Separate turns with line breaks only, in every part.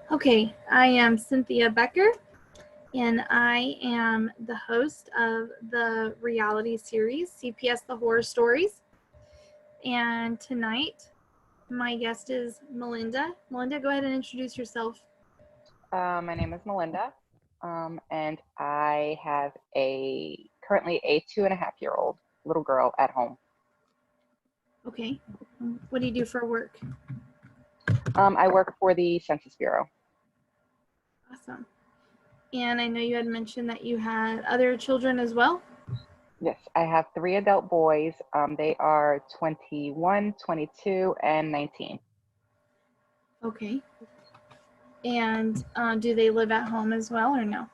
Okay, I am Cynthia Becker, and I am the host of the reality series CPS the Horror Stories. And tonight, my guest is Melinda. Melinda, go ahead and introduce yourself.
My name is Melinda, and I have currently a 2.5-year-old little girl at home.
Okay, what do you do for work?
I work for the Census Bureau.
Awesome. And I know you had mentioned that you had other children as well.
Yes, I have 3 adult boys. They are 21, 22, and 19.
Okay. And do they live at home as well or no?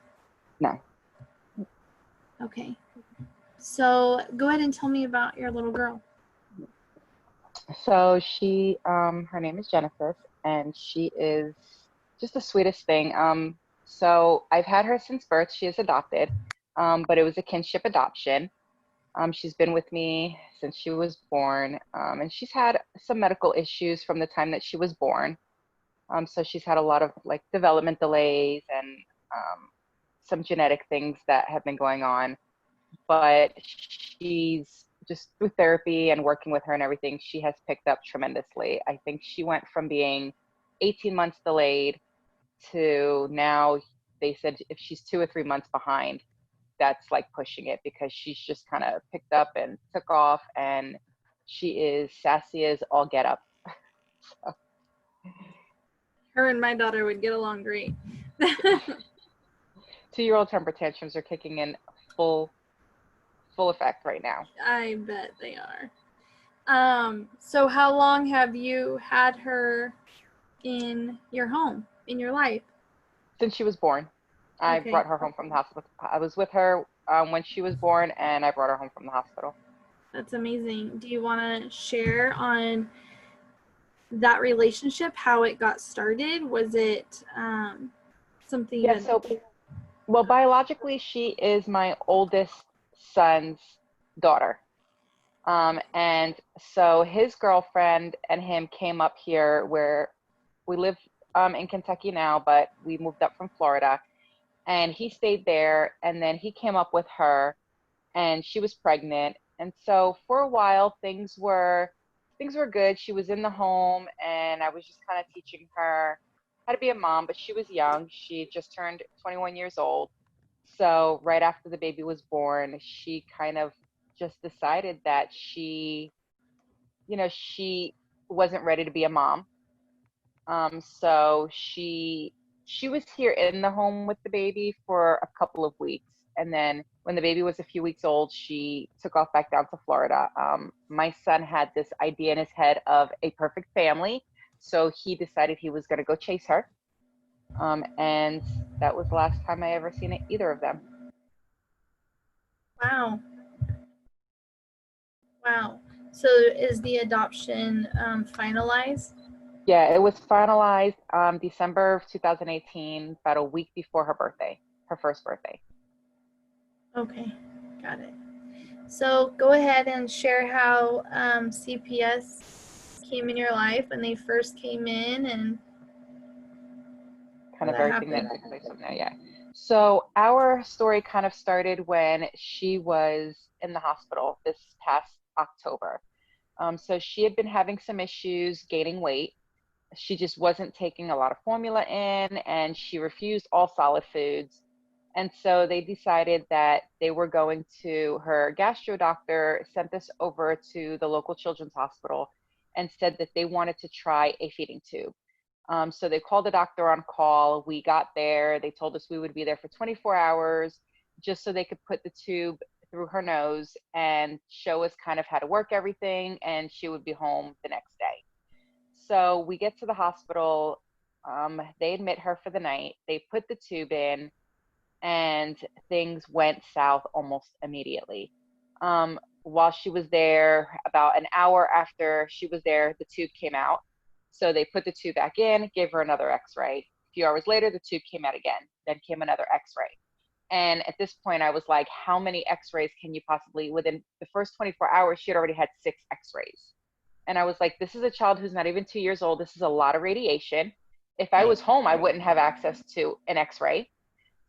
No.
Okay. So go ahead and tell me about your little girl.
So her name is Genesis, and she is just the sweetest thing. So I've had her since birth. She is adopted, but it was a kinship adoption. She's been with me since she was born, and she's had some medical issues from the time that she was born. So she's had a lot of like development delays and some genetic things that have been going on. But she's just through therapy and working with her and everything, she has picked up tremendously. I think she went from being 18 months delayed to now they said if she's 2 or 3 months behind, that's like pushing it because she's just kind of picked up and took off, and she is sassy as all get up. So.
Her and my daughter would get along great.
2-year-old temper tantrums are kicking in full effect right now.
I bet they are. So how long have you had her in your home, in your life?
Since she was born. I
Okay.
brought her home from the hospital. I was with her when she was born, and I brought her home from the hospital.
That's amazing. Do you want to share on that relationship, how it got started? Was it something you
Yeah,
had?
well, biologically, she is my oldest son's daughter. And so his girlfriend and him came up here where we live in Kentucky now, but we moved up from Florida. And he stayed there, and then he came up with her, and she was pregnant. And so for a while, things were good. She was in the home, and I was just kind of teaching her how to be a mom, but she was young. She just turned 21 years old. So right after the baby was born, she kind of just decided that she wasn't ready to be a mom. So she was here in the home with the baby for a couple of weeks, and then when the baby was a few weeks old, she took off back down to Florida. My son had this idea in his head of a perfect family, so he decided he was going to go chase her, and that was the last time I ever seen either of them.
Wow. Wow. So is the adoption finalized?
Yeah, it was finalized December of 2018, about a week before her birthday, her first birthday.
Okay, got it. So go ahead and share how CPS came in your life when they first came in and
Kind
how
of
that
everything
happened.
that took place from there. Yeah. So our story kind of started when she was in the hospital this past October. So she had been having some issues gaining weight. She just wasn't taking a lot of formula in, and she refused all solid foods. And so they decided that they were going to, her gastro doctor sent this over to the local children's hospital and said that they wanted to try a feeding tube. So they called the doctor on call. We got there. They told us we would be there for 24 hours just so they could put the tube through her nose and show us kind of how to work everything, and she would be home the next day. So we get to the hospital. They admit her for the night. They put the tube in, and things went south almost immediately. While she was there, about an hour after she was there, the tube came out. So they put the tube back in, gave her another x-ray. A few hours later, the tube came out again. Then came another x-ray. And at this point, I was like, how many x-rays can you possibly, within the first 24 hours, she had already had 6 x-rays. And I was like, this is a child who's not even 2 years old. This is a lot of radiation. If I was home, I wouldn't have access to an x-ray.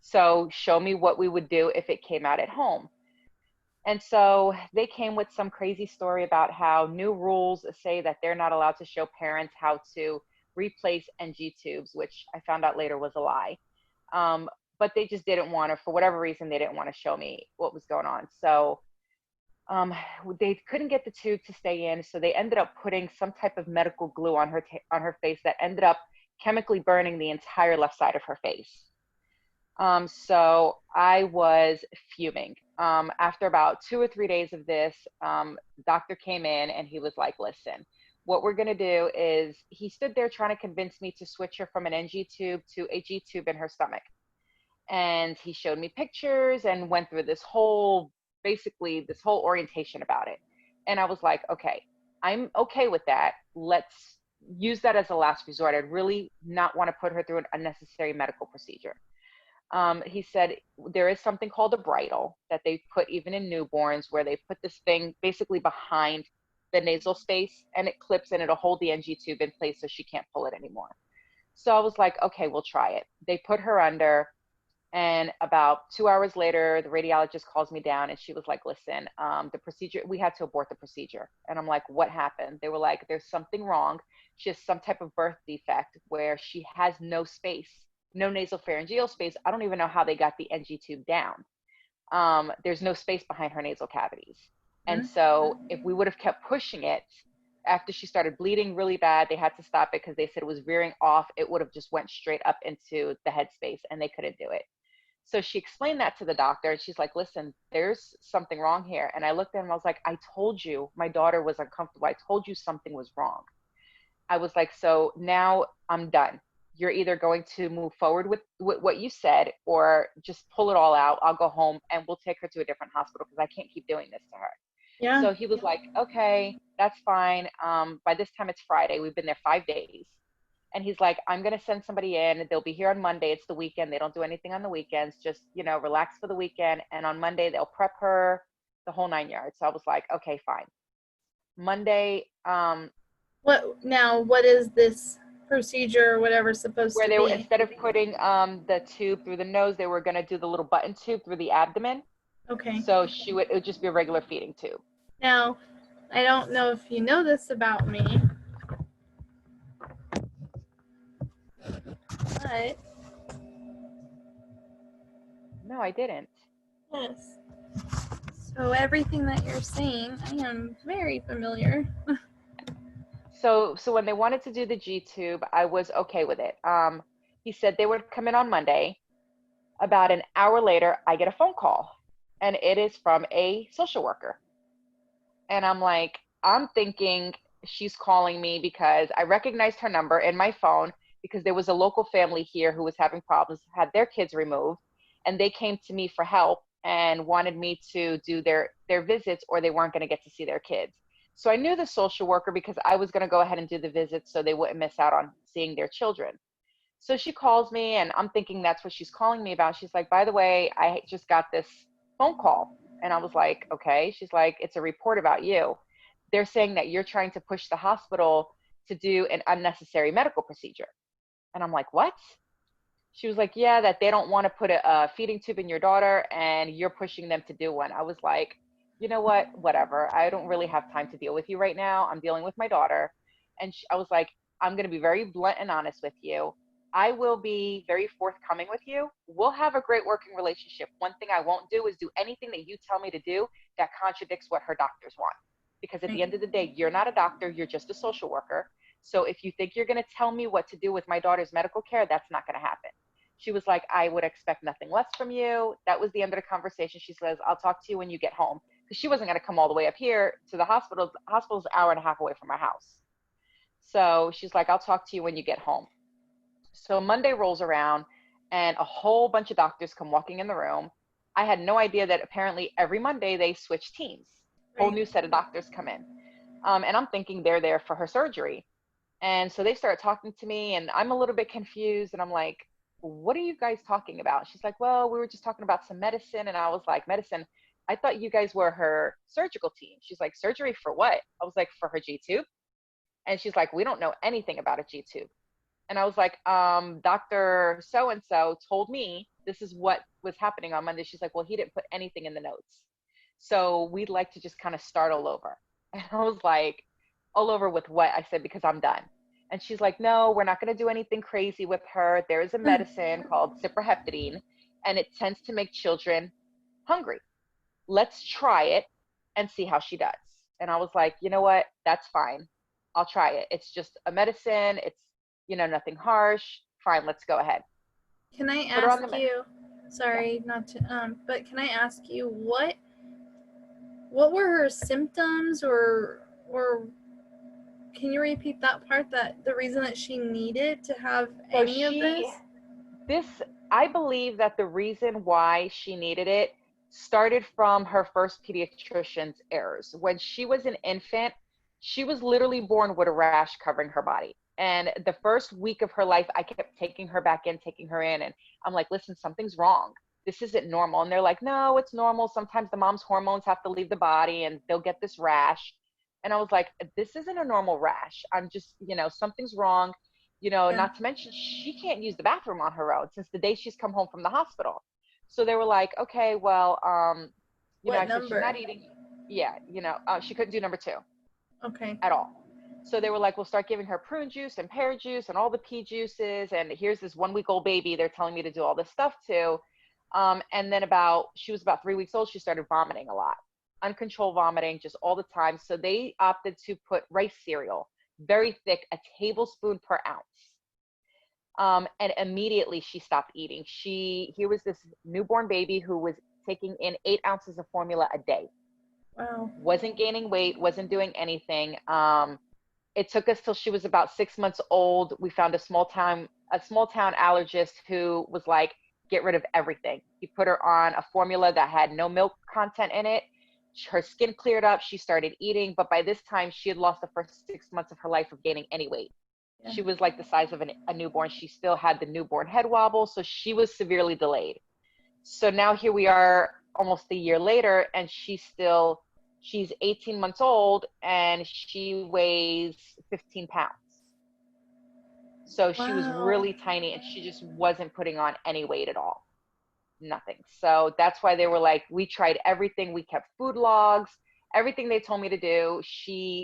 So show me what we would do if it came out at home. And so they came with some crazy story about how new rules say that they're not allowed to show parents how to replace NG tubes, which I found out later was a lie. But they just didn't want to, for whatever reason, they didn't want to show me what was going on. So they couldn't get the tube to stay in. So they ended up putting some type of medical glue on her face that ended up chemically burning the entire left side of her face. So I was fuming. After about 2 or 3 days of this, the doctor came in and he was like, listen, what we're going to do is, he stood there trying to convince me to switch her from an NG tube to a G tube in her stomach. And he showed me pictures and went through basically this whole orientation about it. And I was like, okay, I'm okay with that. Let's use that as a last resort. I'd really not want to put her through an unnecessary medical procedure. He said there is something called a bridle that they put even in newborns, where they put this thing basically behind the nasal space, and it clips and it'll hold the NG tube in place so she can't pull it anymore. So I was like, okay, we'll try it. They put her under, and about 2 hours later, the radiologist calls me down and she was like, listen, the procedure, we had to abort the procedure. And I'm like, what happened? They were like, there's something wrong. She has some type of birth defect where she has no space, no nasopharyngeal space. I don't even know how they got the NG tube down. There's no space behind her nasal cavities. And so if we would have kept pushing it, after she started bleeding really bad, they had to stop it because they said it was veering off. It would have just went straight up into the headspace and they couldn't do it. So she explained that to the doctor, and she's like, listen, there's something wrong here. And I looked at him and I was like, I told you my daughter was uncomfortable. I told you something was wrong. I was like, so now I'm done. You're either going to move forward with what you said, or just pull it all out. I'll go home and we'll take her to a different hospital because I can't keep doing this to her.
Yeah.
So he was like, okay, that's fine. By this time it's Friday. We've been there 5 days. And he's like, I'm going to send somebody in. They'll be here on Monday. It's the weekend. They don't do anything on the weekends. Just, relax for the weekend. And on Monday, they'll prep her, the whole 9 yards. So I was like, okay, fine. Monday.
What is this procedure or whatever supposed
Where
to
they were,
be?
instead of putting the tube through the nose, they were going to do the little button tube through the abdomen.
Okay.
So it would just be a regular feeding tube.
Now, I don't know if you know this about me, but
No, I didn't.
yes. So everything that you're saying, I am very familiar.
So when they wanted to do the G tube, I was okay with it. He said they would come in on Monday. About an hour later, I get a phone call, and it is from a social worker. And I'm thinking she's calling me because I recognized her number in my phone, because there was a local family here who was having problems, had their kids removed, and they came to me for help and wanted me to do their visits, or they weren't going to get to see their kids. So I knew the social worker because I was going to go ahead and do the visits so they wouldn't miss out on seeing their children. So she calls me, and I'm thinking that's what she's calling me about. She's like, by the way, I just got this phone call. And I was like, okay. She's like, it's a report about you. They're saying that you're trying to push the hospital to do an unnecessary medical procedure. And I'm like, what? She was like, yeah, that they don't want to put a feeding tube in your daughter and you're pushing them to do one. I was like, you know what? Whatever. I don't really have time to deal with you right now. I'm dealing with my daughter. And I was like, I'm going to be very blunt and honest with you. I will be very forthcoming with you. We'll have a great working relationship. One thing I won't do is do anything that you tell me to do that contradicts what her doctors want. Because at the end of the day, you're not a doctor, you're just a social worker. So if you think you're going to tell me what to do with my daughter's medical care, that's not going to happen. She was like, I would expect nothing less from you. That was the end of the conversation. She says, I'll talk to you when you get home. Because she wasn't going to come all the way up here to the hospital. The hospital's an hour and a half away from our house. So she's like, I'll talk to you when you get home. So Monday rolls around and a whole bunch of doctors come walking in the room. I had no idea that apparently every Monday they switch teams. Whole new set of doctors come in. And I'm thinking they're there for her surgery. And so they start talking to me and I'm a little bit confused. And I'm like, what are you guys talking about? She's like, well, we were just talking about some medicine. And I was like, medicine? I thought you guys were her surgical team. She's like, surgery for what? I was like, for her G tube. And she's like, we don't know anything about a G tube. And I was like, Dr. So-and-so told me this is what was happening on Monday. She's like, well, he didn't put anything in the notes. So we'd like to just kind of start all over. And I was like, all over with what? I said, because I'm done. And she's like, no, we're not going to do anything crazy with her. There is a medicine called cyproheptadine, and it tends to make children hungry. Let's try it and see how she does. And I was like, you know what? That's fine. I'll try it. It's just a medicine. It's, nothing harsh. Fine, let's go ahead.
Can I
Put her on
ask
the
you, sorry, not to, but can I ask you what were her symptoms, or can you repeat that part, that the reason that she needed to have
So
any of this?
I believe that the reason why she needed it started from her first pediatrician's errors. When she was an infant, she was literally born with a rash covering her body. And the first week of her life, I kept taking her back in, taking her in. And I'm like, listen, something's wrong. This isn't normal. And they're like, no, it's normal. Sometimes the mom's hormones have to leave the body and they'll get this rash. And I was like, this isn't a normal rash. I'm just, something's wrong. Not to mention she can't use the bathroom on her own since the day she's come home from the hospital. So they were like, okay, well,
What
I said, she's
number?
not eating. Yeah, she couldn't do number 2
Okay.
at all. So they were like, we'll start giving her prune juice and pear juice and all the pea juices. And here's this 1-week-old baby they're telling me to do all this stuff to. And then she was about 3 weeks old, she started vomiting a lot, uncontrolled vomiting, just all the time. So they opted to put rice cereal, very thick, a tablespoon per ounce. And immediately she stopped eating. Here was this newborn baby who was taking in 8 ounces of formula a day.
Wow.
Wasn't gaining weight, wasn't doing anything. It took us till she was about 6 months old. We found a small town allergist who was like, get rid of everything. He put her on a formula that had no milk content in it. Her skin cleared up. She started eating. But by this time, she had lost the first 6 months of her life of gaining any weight. Yeah. She was like the size of a newborn. She still had the newborn head wobble. So she was severely delayed. So now here we are almost a year later, and she's 18 months old and she weighs 15 pounds. So she was really tiny and she just wasn't putting on any weight at all. Nothing. So that's why they were like, we tried everything. We kept food logs, everything they told me to do.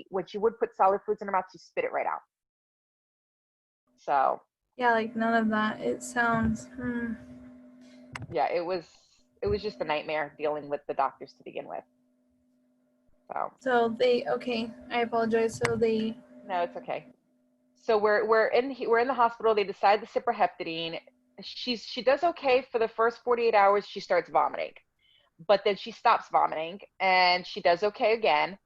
When she would put solid foods in her mouth, she spit it right out. So.
Yeah, like none of that. It sounds.
Yeah, it was just a nightmare dealing with the doctors to begin with.
So okay, I apologize. So they.
No, it's okay. So we're in the hospital. They decide the cyproheptadine. She does okay for the first 48 hours. She starts vomiting, but then she stops vomiting and she does okay again.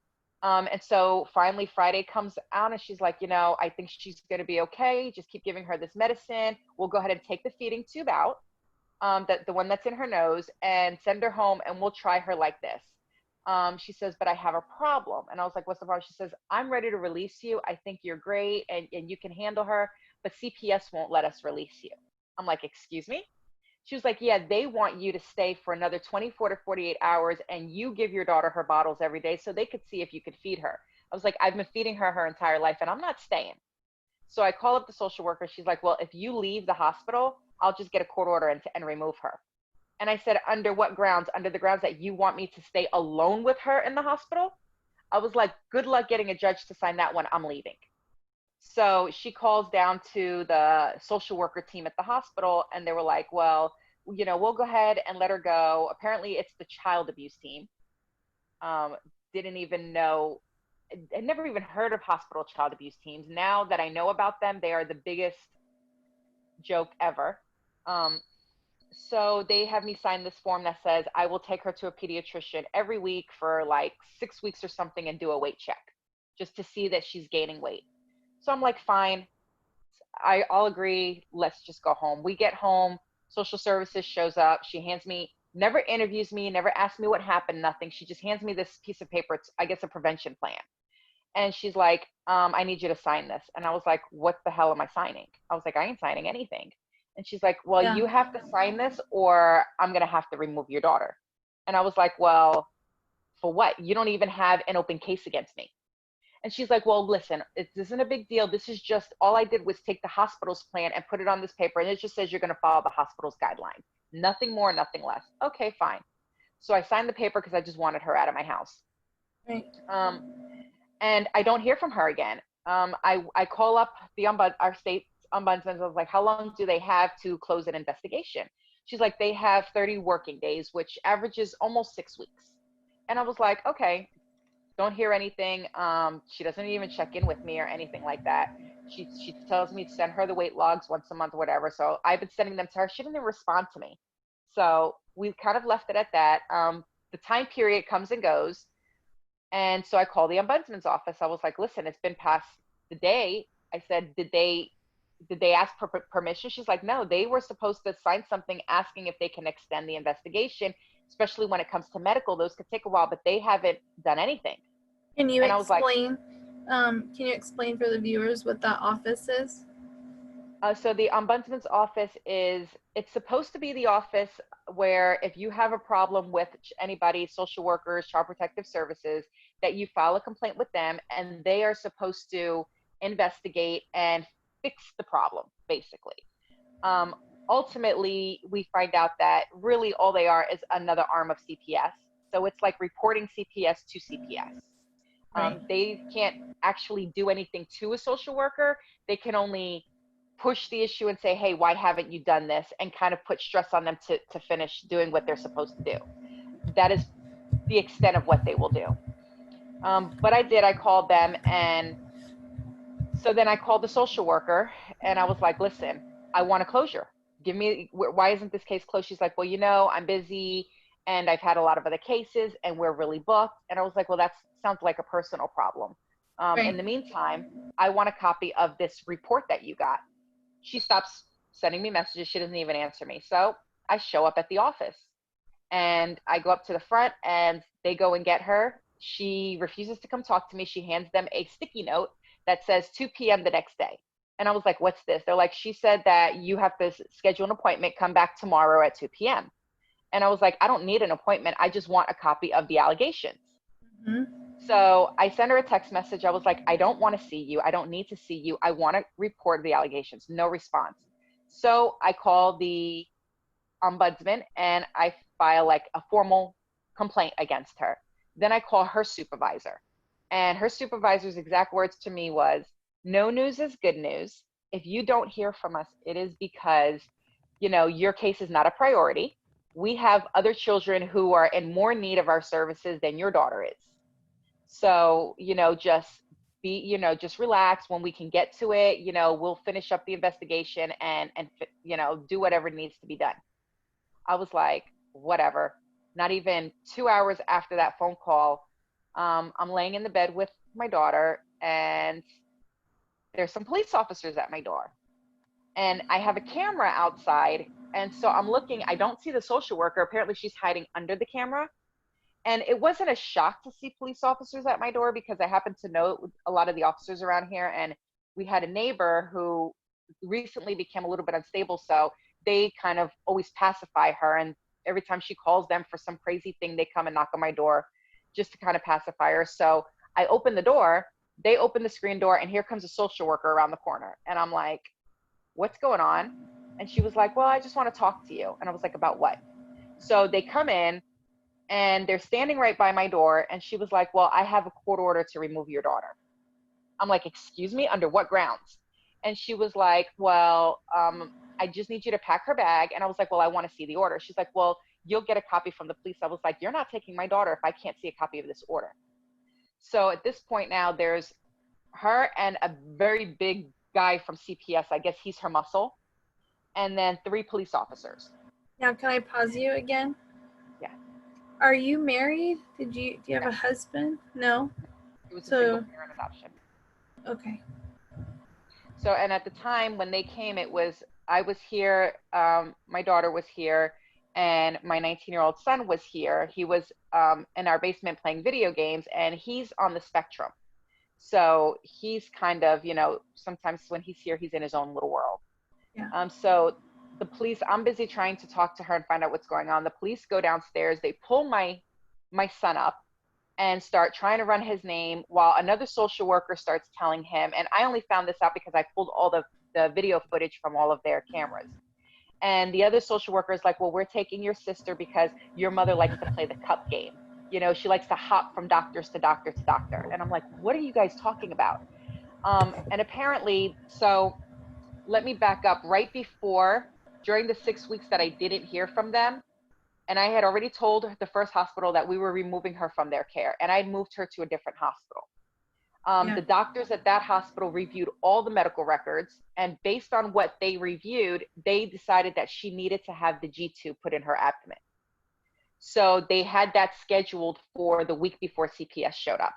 And so finally Friday comes out and she's like, I think she's going to be okay. Just keep giving her this medicine. We'll go ahead and take the feeding tube out, the one that's in her nose, and send her home, and we'll try her like this. She says, but I have a problem. And I was like, what's the problem? She says, I'm ready to release you. I think you're great and you can handle her, but CPS won't let us release you. I'm like, excuse me? She was like, yeah, they want you to stay for another 24 to 48 hours and you give your daughter her bottles every day so they could see if you could feed her. I was like, I've been feeding her entire life and I'm not staying. So I call up the social worker. She's like, well, if you leave the hospital, I'll just get a court order and remove her. And I said, under what grounds? Under the grounds that you want me to stay alone with her in the hospital? I was like, good luck getting a judge to sign that one. I'm leaving. So she calls down to the social worker team at the hospital, and they were like, well, we'll go ahead and let her go. Apparently it's the child abuse team. Didn't even know, I never even heard of hospital child abuse teams. Now that I know about them, they are the biggest joke ever. So they have me sign this form that says I will take her to a pediatrician every week for like 6 weeks or something and do a weight check just to see that she's gaining weight. So I'm like, fine, I'll agree. Let's just go home. We get home. Social services shows up. She hands me, never interviews me, never asks me what happened, nothing. She just hands me this piece of paper. It's, I guess, a prevention plan. And she's like, I need you to sign this. And I was like, what the hell am I signing? I was like, I ain't signing anything. And she's like, well, you have to sign this or I'm going to have to remove your daughter. And I was like, well, for what? You don't even have an open case against me. And she's like, well, listen, it isn't a big deal. This is just, all I did was take the hospital's plan and put it on this paper. And it just says you're going to follow the hospital's guidelines. Nothing more, nothing less. Okay, fine. So I signed the paper because I just wanted her out of my house.
Right.
And I don't hear from her again. I call up our state ombudsman. I was like, how long do they have to close an investigation? She's like, they have 30 working days, which averages almost 6 weeks. And I was like, okay, don't hear anything. She doesn't even check in with me or anything like that. She tells me to send her the weight logs once a month or whatever. So I've been sending them to her. She didn't even respond to me. So we kind of left it at that. The time period comes and goes. And so I called the ombudsman's office. I was like, listen, it's been past the day. I said, did they ask for permission? She's like, no, they were supposed to sign something asking if they can extend the investigation, especially when it comes to medical. Those could take a while, but they haven't done anything.
Can you
And I was like,
can you explain for the viewers what that office is?
so the ombudsman's office it's supposed to be the office where if you have a problem with anybody, social workers, child protective services, that you file a complaint with them, and they are supposed to investigate and fix the problem, basically. Ultimately, we find out that really all they are is another arm of CPS. So it's like reporting CPS to CPS.
Right.
They can't actually do anything to a social worker. They can only push the issue and say, hey, why haven't you done this? And kind of put stress on them to finish doing what they're supposed to do. That is the extent of what they will do. But I called them. And so then I called the social worker and I was like, listen, I want a closure. Why isn't this case closed? She's like, well, I'm busy and I've had a lot of other cases and we're really booked. And I was like, well, that sounds like a personal problem.
Right.
In the meantime, I want a copy of this report that you got. She stops sending me messages. She doesn't even answer me. So I show up at the office and I go up to the front and they go and get her. She refuses to come talk to me. She hands them a sticky note that says 2 p.m. the next day. And I was like, what's this? They're like, she said that you have to schedule an appointment, come back tomorrow at 2 p.m. And I was like, I don't need an appointment. I just want a copy of the allegations.
Mm-hmm.
So I sent her a text message. I was like, I don't want to see you. I don't need to see you. I want to report the allegations. No response. So I call the ombudsman and I file like a formal complaint against her. Then I call her supervisor. And her supervisor's exact words to me was, no news is good news. If you don't hear from us, it is because, your case is not a priority. We have other children who are in more need of our services than your daughter is. So, just relax. When we can get to it, we'll finish up the investigation and do whatever needs to be done. I was like, whatever. Not even 2 hours after that phone call, I'm laying in the bed with my daughter and there's some police officers at my door. And I have a camera outside. And so I'm looking, I don't see the social worker. Apparently she's hiding under the camera. And it wasn't a shock to see police officers at my door because I happen to know a lot of the officers around here. And we had a neighbor who recently became a little bit unstable. So they kind of always pacify her. And every time she calls them for some crazy thing, they come and knock on my door just to kind of pacify her. So I open the door, they open the screen door, and here comes a social worker around the corner. And I'm like, what's going on? And she was like, well, I just want to talk to you. And I was like, about what? So they come in and they're standing right by my door. And she was like, well, I have a court order to remove your daughter. I'm like, excuse me, under what grounds? And she was like, well, I just need you to pack her bag. And I was like, well, I want to see the order. She's like, well, you'll get a copy from the police. I was like, you're not taking my daughter if I can't see a copy of this order. So at this point now, there's her and a very big guy from CPS. I guess he's her muscle. And then 3 police officers.
Now, can I pause you again?
Yeah.
Are you married? Do you have a husband? No.
It was a single parent adoption.
Okay.
So, and at the time when they came, I was here, my daughter was here, and my 19-year-old son was here. He was in our basement playing video games, and he's on the spectrum. So he's kind of, sometimes when he's here, he's in his own little world.
Yeah.
So the police, I'm busy trying to talk to her and find out what's going on. The police go downstairs, they pull my son up, and start trying to run his name while another social worker starts telling him, and I only found this out because I pulled all the video footage from all of their cameras. And the other social worker is like, well, we're taking your sister because your mother likes to play the cup game. You know, she likes to hop from doctors to doctor to doctor. And I'm like, what are you guys talking about? And apparently, so let me back up. Right before, during the 6 weeks that I didn't hear from them, and I had already told the first hospital that we were removing her from their care, and I had moved her to a different hospital.
Yeah.
The doctors at that hospital reviewed all the medical records, and based on what they reviewed, they decided that she needed to have the G-tube put in her abdomen. So they had that scheduled for the week before CPS showed up.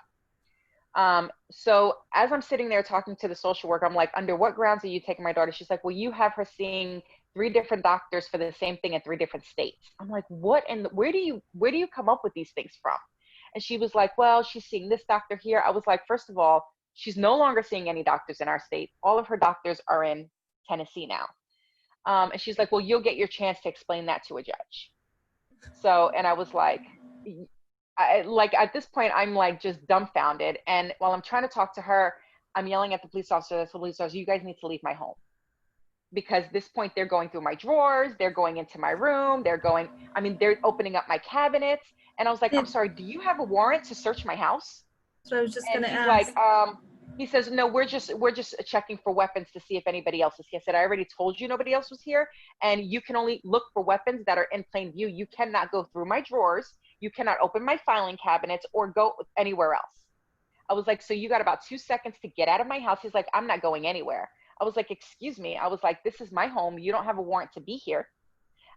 So as I'm sitting there talking to the social worker, I'm like, under what grounds are you taking my daughter? She's like, well, you have her seeing 3 different doctors for the same thing in 3 different states. I'm like, what? And where do you come up with these things from? And she was like, well, she's seeing this doctor here. I was like, first of all, she's no longer seeing any doctors in our state. All of her doctors are in Tennessee now. And she's like, well, you'll get your chance to explain that to a judge. So, and I was like, like at this point, I'm like just dumbfounded. And while I'm trying to talk to her, I'm yelling at the police officer, you guys need to leave my home. Because at this point, they're going through my drawers, they're going into my room, they're opening up my cabinets. And I was like, I'm sorry, do you have a warrant to search my house?
So I was just
And
gonna
he's
ask.
like, he says, no, we're just checking for weapons to see if anybody else is here. I said, I already told you nobody else was here, and you can only look for weapons that are in plain view. You cannot go through my drawers. You cannot open my filing cabinets or go anywhere else. I was like, so you got about 2 seconds to get out of my house. He's like, I'm not going anywhere. I was like, excuse me. I was like, this is my home. You don't have a warrant to be here.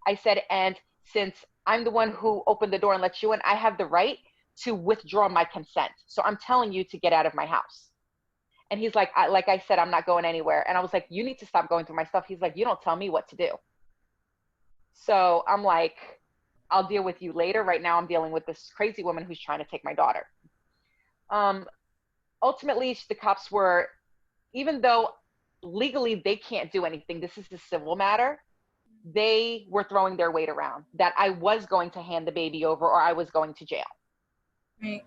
I said, and since I'm the one who opened the door and let you in, I have the right to withdraw my consent. So I'm telling you to get out of my house. And he's like, like I said, I'm not going anywhere. And I was like, you need to stop going through my stuff. He's like, you don't tell me what to do. So I'm like, I'll deal with you later. Right now I'm dealing with this crazy woman who's trying to take my daughter. Ultimately, the cops were, even though legally they can't do anything, this is a civil matter, they were throwing their weight around that I was going to hand the baby over or I was going to jail.
Right.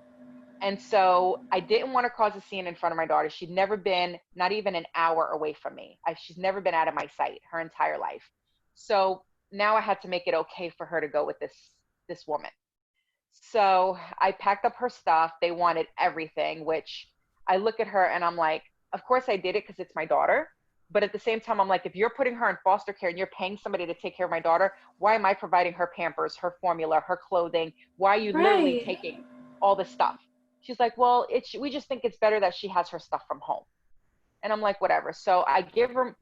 And so I didn't want to cause a scene in front of my daughter. She'd never been, not even an hour away from me. She's never been out of my sight her entire life. So now I had to make it okay for her to go with this woman. So I packed up her stuff. They wanted everything, which I look at her and I'm like, of course I did it because it's my daughter. But at the same time, I'm like, if you're putting her in foster care and you're paying somebody to take care of my daughter, why am I providing her Pampers, her formula, her clothing? Why are you literally taking all this stuff? She's like, well, we just think it's better that she has her stuff from home. And I'm like, whatever. So I give her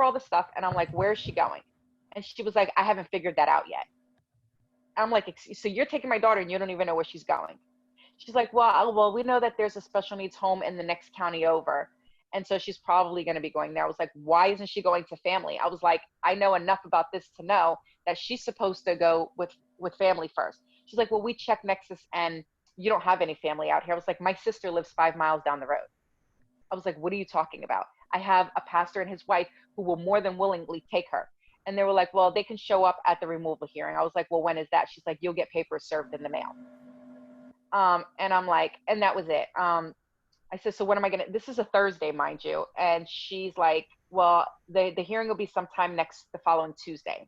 all the stuff and I'm like, where is she going? And she was like, I haven't figured that out yet. I'm like, so you're taking my daughter and you don't even know where she's going? She's like, well, we know that there's a special needs home in the next county over. And so she's probably going to be going there. I was like, why isn't she going to family? I was like, I know enough about this to know that she's supposed to go with family first. She's like, well, we checked Nexus and you don't have any family out here. I was like, my sister lives 5 miles down the road. I was like, what are you talking about? I have a pastor and his wife who will more than willingly take her. And they were like, well, they can show up at the removal hearing. I was like, well, when is that? She's like, you'll get papers served in the mail. And I'm like, and that was it. I said, so when am I this is a Thursday, mind you. And she's like, well, the hearing will be sometime the following Tuesday.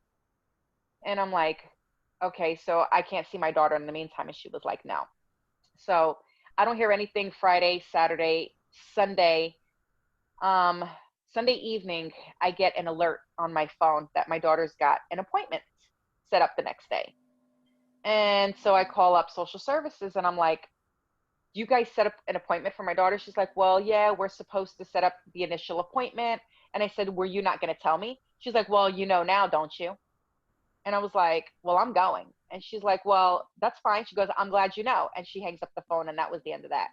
And I'm like, okay, so I can't see my daughter in the meantime. And she was like, no. So I don't hear anything Friday, Saturday, Sunday. Sunday evening, I get an alert on my phone that my daughter's got an appointment set up the next day. And so I call up social services and I'm like, do you guys set up an appointment for my daughter? She's like, well, yeah, we're supposed to set up the initial appointment. And I said, were you not going to tell me? She's like, well, you know now, don't you? And I was like, well, I'm going. And she's like, well, that's fine. She goes, I'm glad you know. And she hangs up the phone and that was the end of that.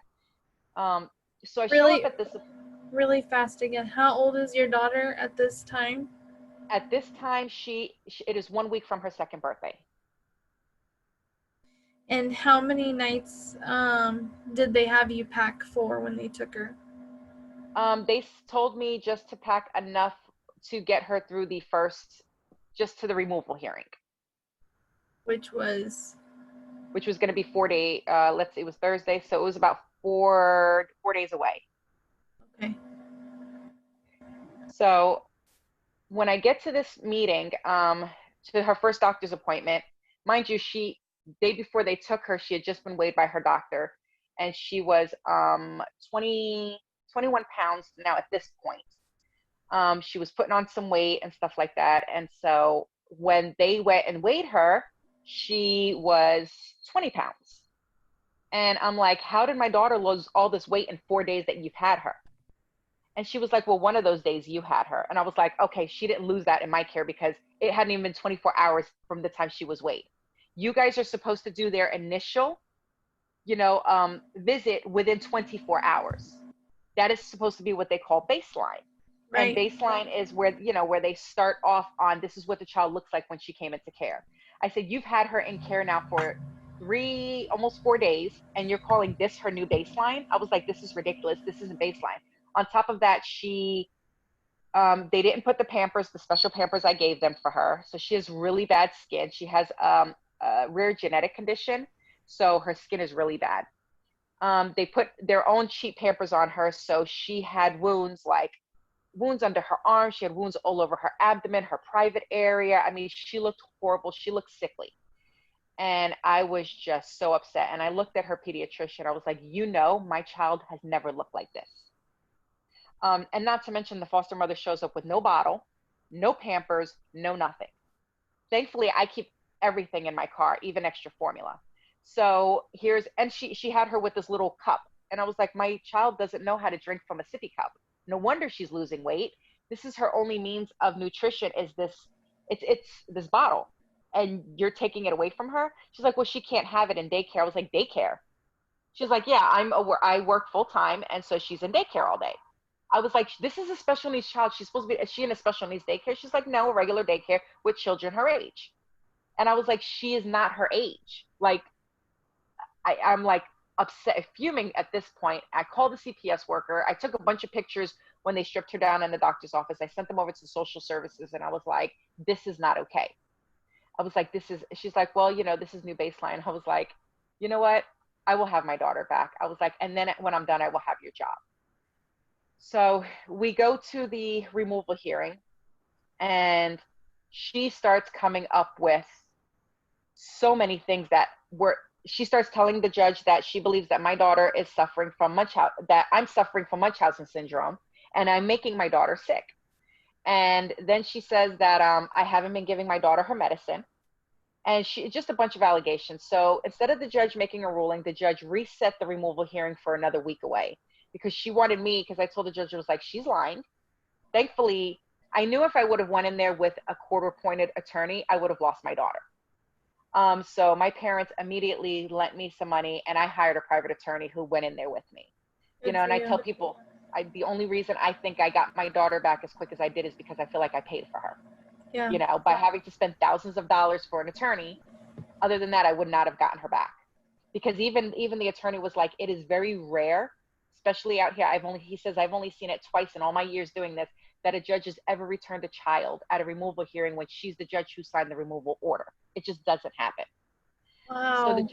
So I show up at this.
Really fast again. How old is your daughter at this time?
At this time, it is 1 week from her second birthday.
And how many nights did they have you pack for when they took her?
They told me just to pack enough to get her through just to the removal hearing.
Which was
which was going to be 4 day. Let's see, it was Thursday, so it was about four days away.
Okay.
So when I get to this meeting, to her first doctor's appointment, mind you, day before they took her, she had just been weighed by her doctor, and she was 21 pounds now at this point. She was putting on some weight and stuff like that. And so when they went and weighed her, she was 20 pounds. And I'm like, how did my daughter lose all this weight in 4 days that you've had her? And she was like, well, one of those days you had her. And I was like, okay, she didn't lose that in my care because it hadn't even been 24 hours from the time she was weighed. You guys are supposed to do their initial, visit within 24 hours. That is supposed to be what they call baseline.
Right.
And baseline is where they start off on, this is what the child looks like when she came into care. I said, you've had her in care now for almost 4 days, and you're calling this her new baseline? I was like, this is ridiculous. This isn't baseline. On top of that, they didn't put the special Pampers I gave them for her. So she has really bad skin. She has a rare genetic condition, so her skin is really bad. They put their own cheap Pampers on her, so she had wounds under her arms. She had wounds all over her abdomen, her private area. I mean, she looked horrible. She looked sickly. And I was just so upset. And I looked at her pediatrician. I was like, my child has never looked like this. And not to mention the foster mother shows up with no bottle, no Pampers, no nothing. Thankfully, I keep everything in my car, even extra formula. So she had her with this little cup. And I was like, my child doesn't know how to drink from a sippy cup. No wonder she's losing weight. This is her only means of nutrition, is it's this bottle. And you're taking it away from her? She's like, well, she can't have it in daycare. I was like, daycare? She's like, yeah, I work full time. And so she's in daycare all day. I was like, this is a special needs child. Is she in a special needs daycare? She's like, no, a regular daycare with children her age. And I was like, she is not her age. Like, I'm like upset, fuming at this point. I called the CPS worker. I took a bunch of pictures when they stripped her down in the doctor's office. I sent them over to social services, and I was like, this is not okay. I was like, she's like, well, this is new baseline. I was like, you know what? I will have my daughter back. I was like, and then when I'm done, I will have your job. So we go to the removal hearing, and she starts coming up with so many things she starts telling the judge that she believes that my daughter is suffering from that I'm suffering from Munchausen syndrome, and I'm making my daughter sick. And then she says that I haven't been giving my daughter her medicine, and just a bunch of allegations. So instead of the judge making a ruling, the judge reset the removal hearing for another week away, because she wanted me, because I told the judge, I was like, she's lying. Thankfully, I knew if I would have went in there with a court-appointed attorney, I would have lost my daughter. So my parents immediately lent me some money, and I hired a private attorney who went in there with me. And I tell people, the only reason I think I got my daughter back as quick as I did is because I feel like I paid for her.
Yeah.
By having to spend thousands of dollars for an attorney. Other than that, I would not have gotten her back, because even the attorney was like, it is very rare, especially out here. He says, I've only seen it twice in all my years doing this, that a judge has ever returned a child at a removal hearing when she's the judge who signed the removal order. It just doesn't happen.
Wow.
So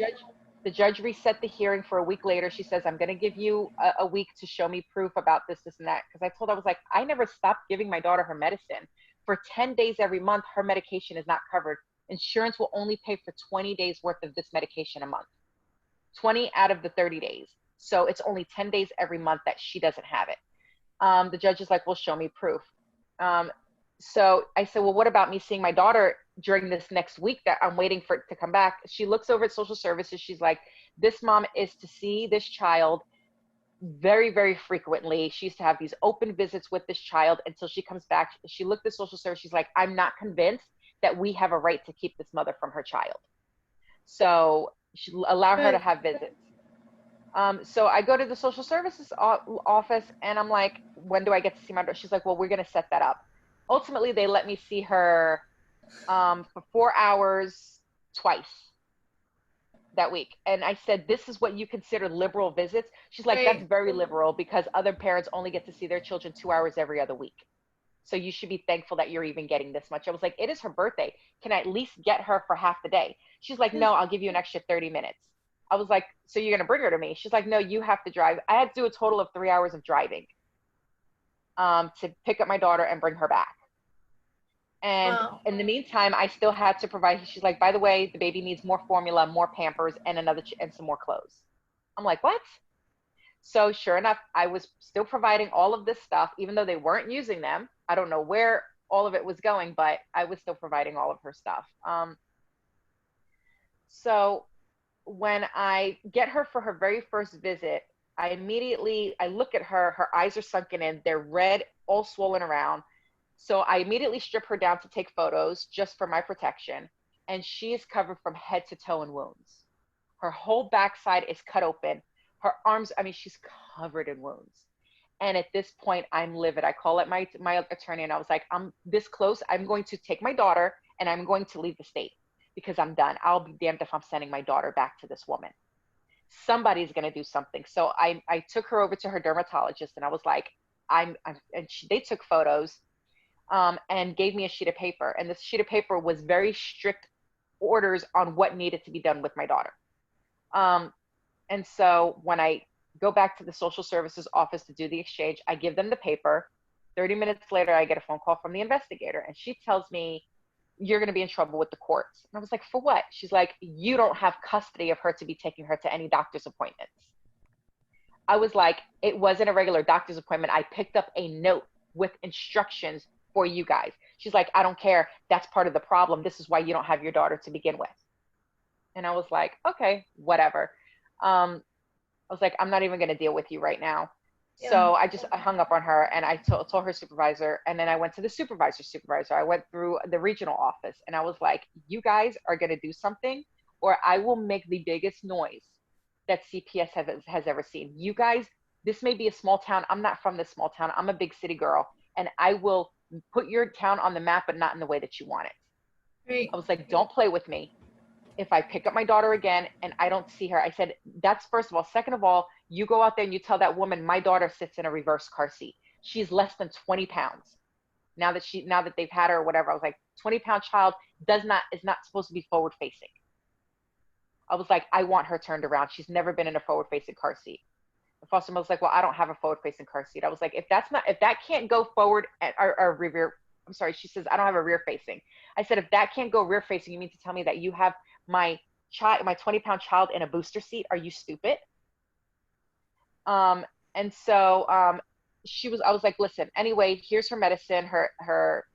the judge reset the hearing for a week later. She says, I'm going to give you a week to show me proof about this, and that. Because I told her, I was like, I never stopped giving my daughter her medicine. For 10 days every month, her medication is not covered. Insurance will only pay for 20 days worth of this medication a month. 20 out of the 30 days. So it's only 10 days every month that she doesn't have it. The judge is like, well, show me proof. So I said, well, what about me seeing my daughter during this next week that I'm waiting for it to come back? She looks over at social services. She's like, this mom is to see this child very, very frequently. She used to have these open visits with this child until she comes back. She looked at social services. She's like, I'm not convinced that we have a right to keep this mother from her child. So she allow her to have visits. So I go to the social services office, and I'm like, when do I get to see my daughter? She's like, well, we're going to set that up. Ultimately, they let me see her for 4 hours twice that week. And I said, this is what you consider liberal visits? She's like,
Right.
That's very liberal, because other parents only get to see their children 2 hours every other week. So you should be thankful that you're even getting this much. I was like, it is her birthday. Can I at least get her for half the day? She's like, no, I'll give you an extra 30 minutes. I was like, so you're going to bring her to me? She's like, no, you have to drive. I had to do a total of 3 hours of driving to pick up my daughter and bring her back. And
Wow.
in the meantime, I still had to provide. She's like, by the way, the baby needs more formula, more Pampers, and and some more clothes. I'm like, what? So sure enough, I was still providing all of this stuff, even though they weren't using them. I don't know where all of it was going, but I was still providing all of her stuff. So when I get her for her very first visit, I look at her, her eyes are sunken in, they're red, all swollen around. So I immediately strip her down to take photos just for my protection. And she is covered from head to toe in wounds. Her whole backside is cut open. Her arms, I mean, she's covered in wounds. And at this point, I'm livid. I call up my attorney and I was like, I'm this close. I'm going to take my daughter and I'm going to leave the state because I'm done. I'll be damned if I'm sending my daughter back to this woman. Somebody's going to do something. So I took her over to her dermatologist and I was like, they took photos and gave me a sheet of paper. And this sheet of paper was very strict orders on what needed to be done with my daughter. And so when I go back to the social services office to do the exchange, I give them the paper. 30 minutes later, I get a phone call from the investigator and she tells me, you're going to be in trouble with the courts. And I was like, for what? She's like, you don't have custody of her to be taking her to any doctor's appointments. I was like, it wasn't a regular doctor's appointment. I picked up a note with instructions for you guys. She's like, I don't care. That's part of the problem. This is why you don't have your daughter to begin with. And I was like, okay, whatever. I was like, I'm not even going to deal with you right now. Yeah. So I hung up on her and I told her supervisor, and then I went to the supervisor. I went through the regional office and I was like, you guys are going to do something or I will make the biggest noise that CPS has ever seen. You guys, this may be a small town. I'm not from this small town. I'm a big city girl and I will put your town on the map, but not in the way that you want it. Right. I was like, don't play with me. If I pick up my daughter again and I don't see her, I said, that's first of all. Second of all, you go out there and you tell that woman, my daughter sits in a reverse car seat. She's less than 20 pounds. Now that they've had her or whatever, I was like, 20-pound child is not supposed to be forward facing. I was like, I want her turned around. She's never been in a forward facing car seat. The foster mother was like, well, I don't have a forward facing car seat. I was like, if that can't go forward or rear, I'm sorry. She says, I don't have a rear facing. I said, if that can't go rear facing, you mean to tell me that you have my 20-pound child in a booster seat? Are you stupid? And so I was like, listen, anyway, here's her medicine. Her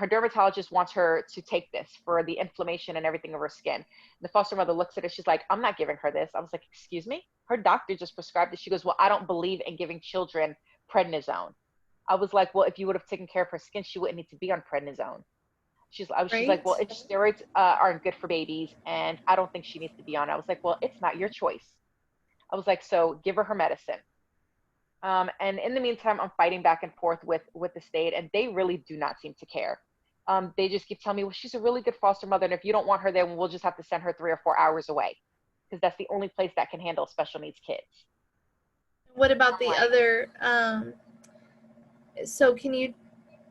dermatologist wants her to take this for the inflammation and everything of her skin. And the foster mother looks at it. She's like, I'm not giving her this. I was like, excuse me? Her doctor just prescribed it. She goes, well, I don't believe in giving children prednisone. I was like, well, if you would have taken care of her skin, she wouldn't need to be on prednisone. She's like, well, steroids aren't good for babies, and I don't think she needs to be on it. I was like, well, it's not your choice. I was like, so give her medicine. And in the meantime, I'm fighting back and forth with the state, and they really do not seem to care. They just keep telling me, well, she's a really good foster mother, and if you don't want her there, we'll just have to send her 3 or 4 hours away, because that's the only place that can handle special needs kids.
What about the other? So can you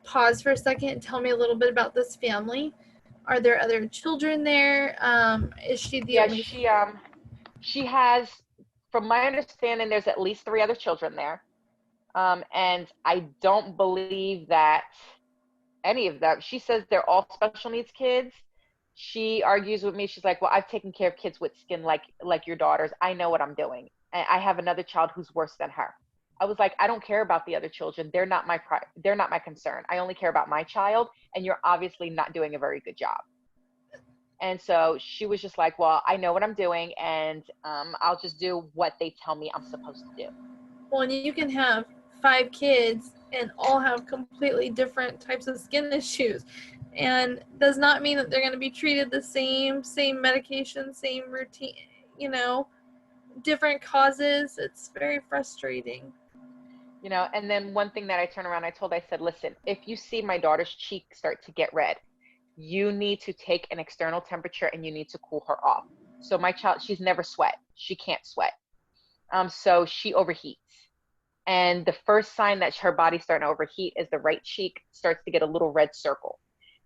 pause for a second and tell me a little bit about this family? Are there other children there? Is she the only?
She has, from my understanding, there's at least 3 other children there. And I don't believe that any of them, she says they're all special needs kids. She argues with me. She's like, well, I've taken care of kids with skin like your daughters. I know what I'm doing. And I have another child who's worse than her. I was like, I don't care about the other children. They're not my concern. I only care about my child, and you're obviously not doing a very good job. And so she was just like, well, I know what I'm doing, and I'll just do what they tell me I'm supposed to do.
Well, and you can have 5 kids and all have completely different types of skin issues, and does not mean that they're going to be treated the same medication, same routine, different causes. It's very frustrating.
And then one thing that I turned around, I said, listen, if you see my daughter's cheek start to get red, you need to take an external temperature and you need to cool her off. So my child, she's never sweat. She can't sweat. So she overheats. And the first sign that her body's starting to overheat is the right cheek starts to get a little red circle.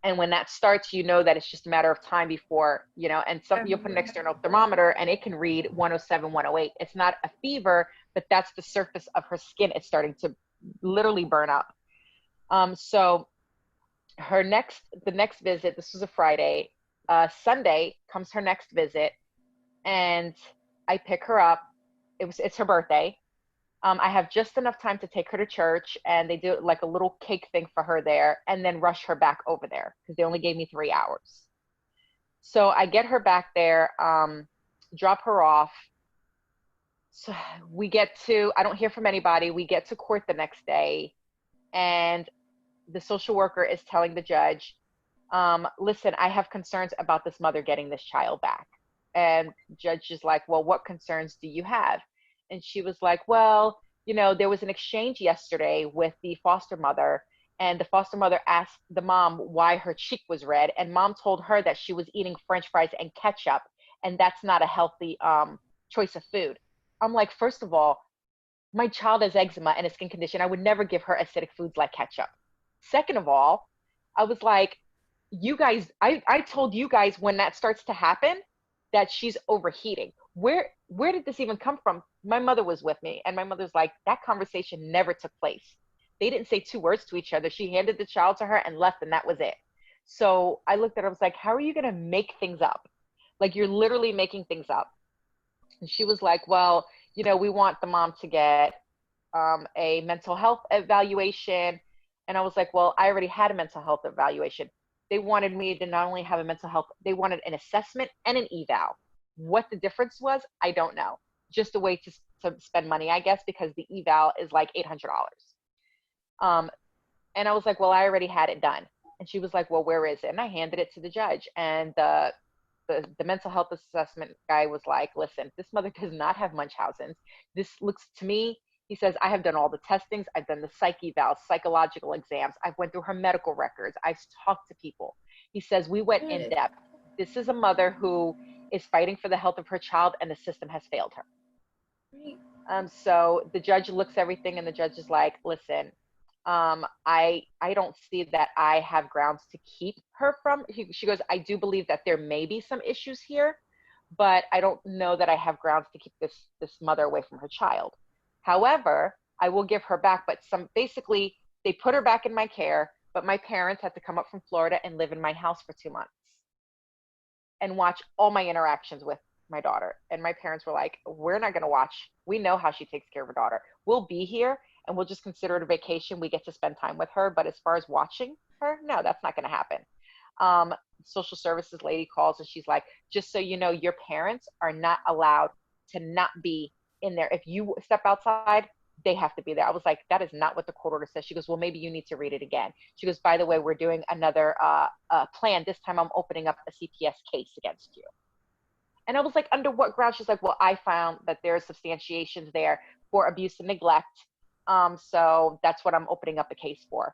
And when that starts, you know that it's just a matter of time before, you know, and some you'll put an external thermometer and it can read 107, 108. It's not a fever, but that's the surface of her skin. It's starting to literally burn up. So the next visit, this was a Friday, Sunday comes her next visit, and I pick her up. It's her birthday. I have just enough time to take her to church, and they do like a little cake thing for her there, and then rush her back over there because they only gave me 3 hours. So I get her back there, drop her off. So I don't hear from anybody. We get to court the next day, and the social worker is telling the judge, listen, I have concerns about this mother getting this child back. And judge is like, well, what concerns do you have? And she was like, well, you know, there was an exchange yesterday with the foster mother, and the foster mother asked the mom why her cheek was red, and mom told her that she was eating French fries and ketchup, and that's not a healthy choice of food. I'm like, first of all, my child has eczema and a skin condition. I would never give her acidic foods like ketchup. Second of all, I was like, you guys, I told you guys when that starts to happen that she's overheating. Where did this even come from? My mother was with me, and my mother's like, that conversation never took place. They didn't say 2 words to each other. She handed the child to her and left, and that was it. So I looked at her, I was like, how are you going to make things up? Like, you're literally making things up. And she was like, well, you know, we want the mom to get a mental health evaluation. And I was like, well, I already had a mental health evaluation. They wanted me to not only have a mental health, they wanted an assessment and an eval. What the difference was, I don't know. Just a way to spend money, I guess, because the eval is like $800. And I was like, well, I already had it done. And she was like, well, where is it? And I handed it to the judge. And the mental health assessment guy was like, listen, this mother does not have Munchausen's. This looks to me, he says, I have done all the testings. I've done the psych evals, psychological exams. I've went through her medical records. I've talked to people. He says, we went in depth. This is a mother who is fighting for the health of her child, and the system has failed her. So the judge looks everything, and the judge is like, listen, I don't see that I have grounds to keep her from, she goes, I do believe that there may be some issues here, but I don't know that I have grounds to keep this mother away from her child. However, I will give her back, but basically they put her back in my care, but my parents had to come up from Florida and live in my house for 2 months and watch all my interactions with my daughter. And my parents were like, we're not going to watch. We know how she takes care of her daughter. We'll be here and we'll just consider it a vacation. We get to spend time with her. But as far as watching her, no, that's not going to happen. Social services lady calls and she's like, just so you know, your parents are not allowed to not be in there. If you step outside, they have to be there. I was like, that is not what the court order says. She goes, well, maybe you need to read it again. She goes, by the way, we're doing another plan. This time I'm opening up a CPS case against you. And I was like, under what ground? She's like, well, I found that there's substantiations there for abuse and neglect. So that's what I'm opening up a case for.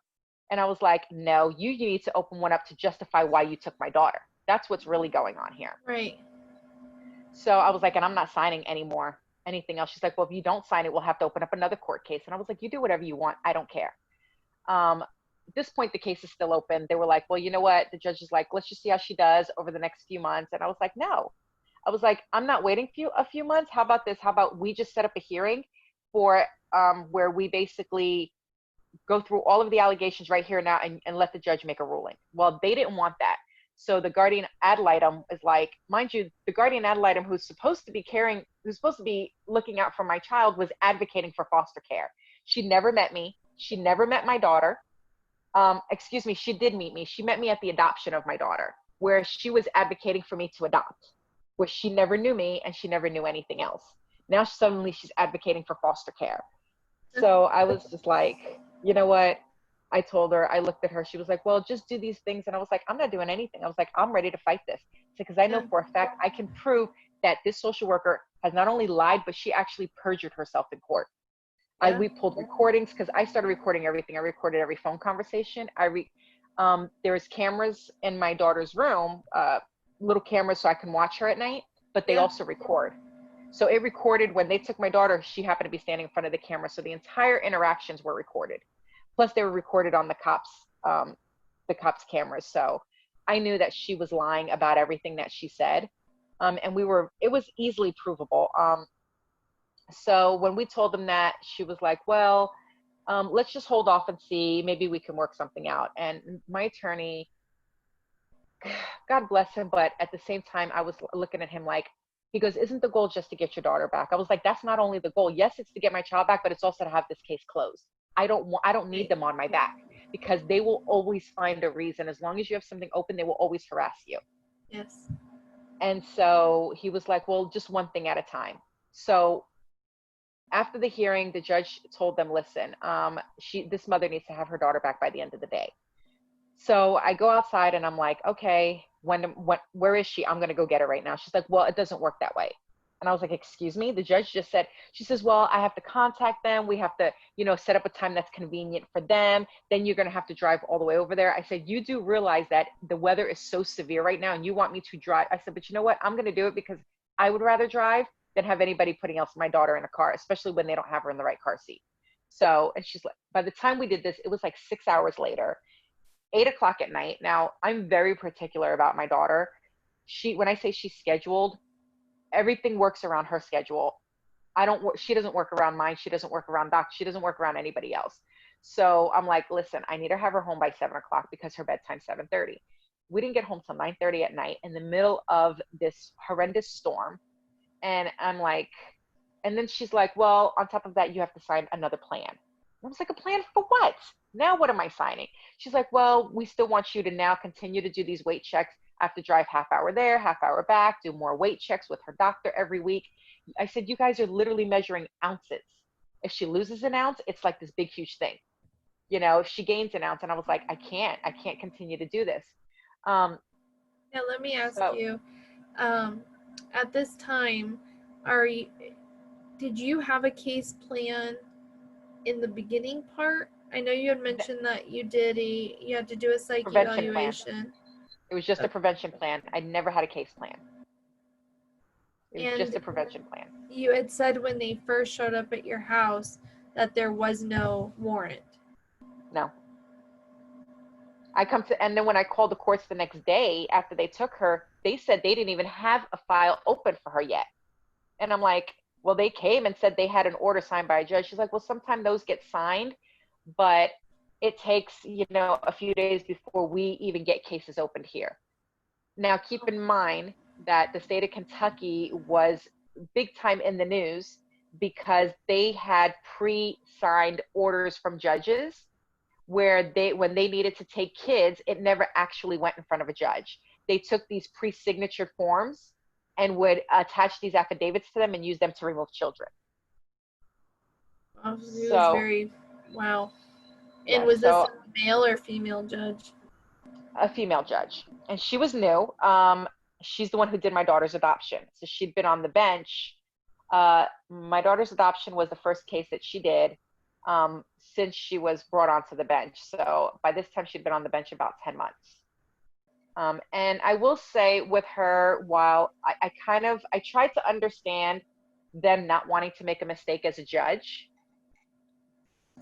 And I was like, no, you need to open one up to justify why you took my daughter. That's what's really going on here.
Right.
So I was like, and I'm not signing anymore. Anything else? She's like, well, if you don't sign it, we'll have to open up another court case. And I was like, you do whatever you want. I don't care. At this point, the case is still open. They were like, well, you know what? The judge is like, let's just see how she does over the next few months. And I was like, no. I was like, I'm not waiting for a few months. How about this? How about we just set up a hearing for where we basically go through all of the allegations right here now and let the judge make a ruling. Well, they didn't want that. So the guardian ad litem is like, mind you, the guardian ad litem who's supposed to be looking out for my child was advocating for foster care. She never met me. She never met my daughter. Excuse me, she did meet me. She met me at the adoption of my daughter, where she was advocating for me to adopt, where she never knew me and she never knew anything else. Now suddenly she's advocating for foster care. So I was just like, you know what? I told her, I looked at her, she was like, well, just do these things. And I was like, I'm not doing anything. I was like, I'm ready to fight this. Because I know for a fact I can prove that this social worker has not only lied, but she actually perjured herself in court. We pulled recordings because I started recording everything. I recorded every phone conversation. There's cameras in my daughter's room, little cameras so I can watch her at night, but they also record. So it recorded when they took my daughter, she happened to be standing in front of the camera. So the entire interactions were recorded. Plus they were recorded on the cops' cameras. So I knew that she was lying about everything that she said. And it was easily provable. So when we told them that, she was like, well, let's just hold off and see, maybe we can work something out. And my attorney, God bless him, but at the same time, I was looking at him like, he goes, isn't the goal just to get your daughter back? I was like, that's not only the goal. Yes, it's to get my child back, but it's also to have this case closed. I don't need them on my back, because they will always find a reason. As long as you have something open, they will always harass you.
Yes.
And so he was like, well, just one thing at a time. So after the hearing, the judge told them, listen, this mother needs to have her daughter back by the end of the day. So I go outside and I'm like, okay, where is she? I'm going to go get her right now. She's like, well, it doesn't work that way. And I was like, excuse me? The judge just said, she says, well, I have to contact them. We have to, set up a time that's convenient for them. Then you're going to have to drive all the way over there. I said, you do realize that the weather is so severe right now and you want me to drive. I said, but you know what? I'm going to do it because I would rather drive than have anybody putting my daughter in a car, especially when they don't have her in the right car seat. So, and she's like, by the time we did this, it was like 6 hours later. 8 o'clock at night. Now, I'm very particular about my daughter. When I say she's scheduled, everything works around her schedule. She doesn't work around mine. She doesn't work around Doc. She doesn't work around anybody else. So I'm like, listen, I need to have her home by 7 o'clock because her bedtime's 7:30. We didn't get home till 9:30 at night in the middle of this horrendous storm. And I'm like, and then she's like, well, on top of that, you have to sign another plan. I was like, a plan for what? Now what am I signing? She's like, well, we still want you to now continue to do these weight checks. I have to drive half hour there, half hour back, do more weight checks with her doctor every week. I said, you guys are literally measuring ounces. If she loses an ounce, it's like this big, huge thing. If she gains an ounce, and I was like, I can't continue to do this.
Now let me ask you, at this time, did you have a case plan in the beginning part? I know you had mentioned that you had to do a psych evaluation.
It was just a prevention plan. I never had a case plan. It was just a prevention plan.
You had said when they first showed up at your house that there was no warrant.
No. And then when I called the courts the next day after they took her, they said they didn't even have a file open for her yet. And I'm like, well, they came and said they had an order signed by a judge. She's like, well, sometimes those get signed, but it takes, a few days before we even get cases opened here. Now, keep in mind that the state of Kentucky was big time in the news because they had pre-signed orders from judges where when they needed to take kids, it never actually went in front of a judge. They took these pre-signatured forms and would attach these affidavits to them and use them to remove children.
Wow. And was this a male or female judge?
A female judge. And she was new. She's the one who did my daughter's adoption. So she'd been on the bench. My daughter's adoption was the first case that she did since she was brought onto the bench. So by this time, she'd been on the bench about 10 months. And I will say with her, while I tried to understand them not wanting to make a mistake as a judge,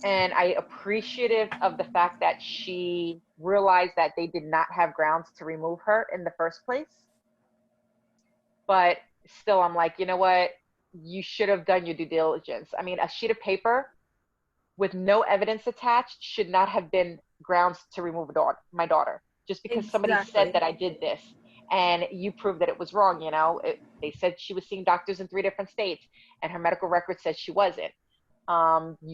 and I appreciative of the fact that she realized that they did not have grounds to remove her in the first place. But still, I'm like, you know what? You should have done your due diligence. I mean, a sheet of paper with no evidence attached should not have been grounds to remove my daughter. Just because somebody said that I did this and you proved that it was wrong, they said she was seeing doctors in 3 different states and her medical record said she wasn't.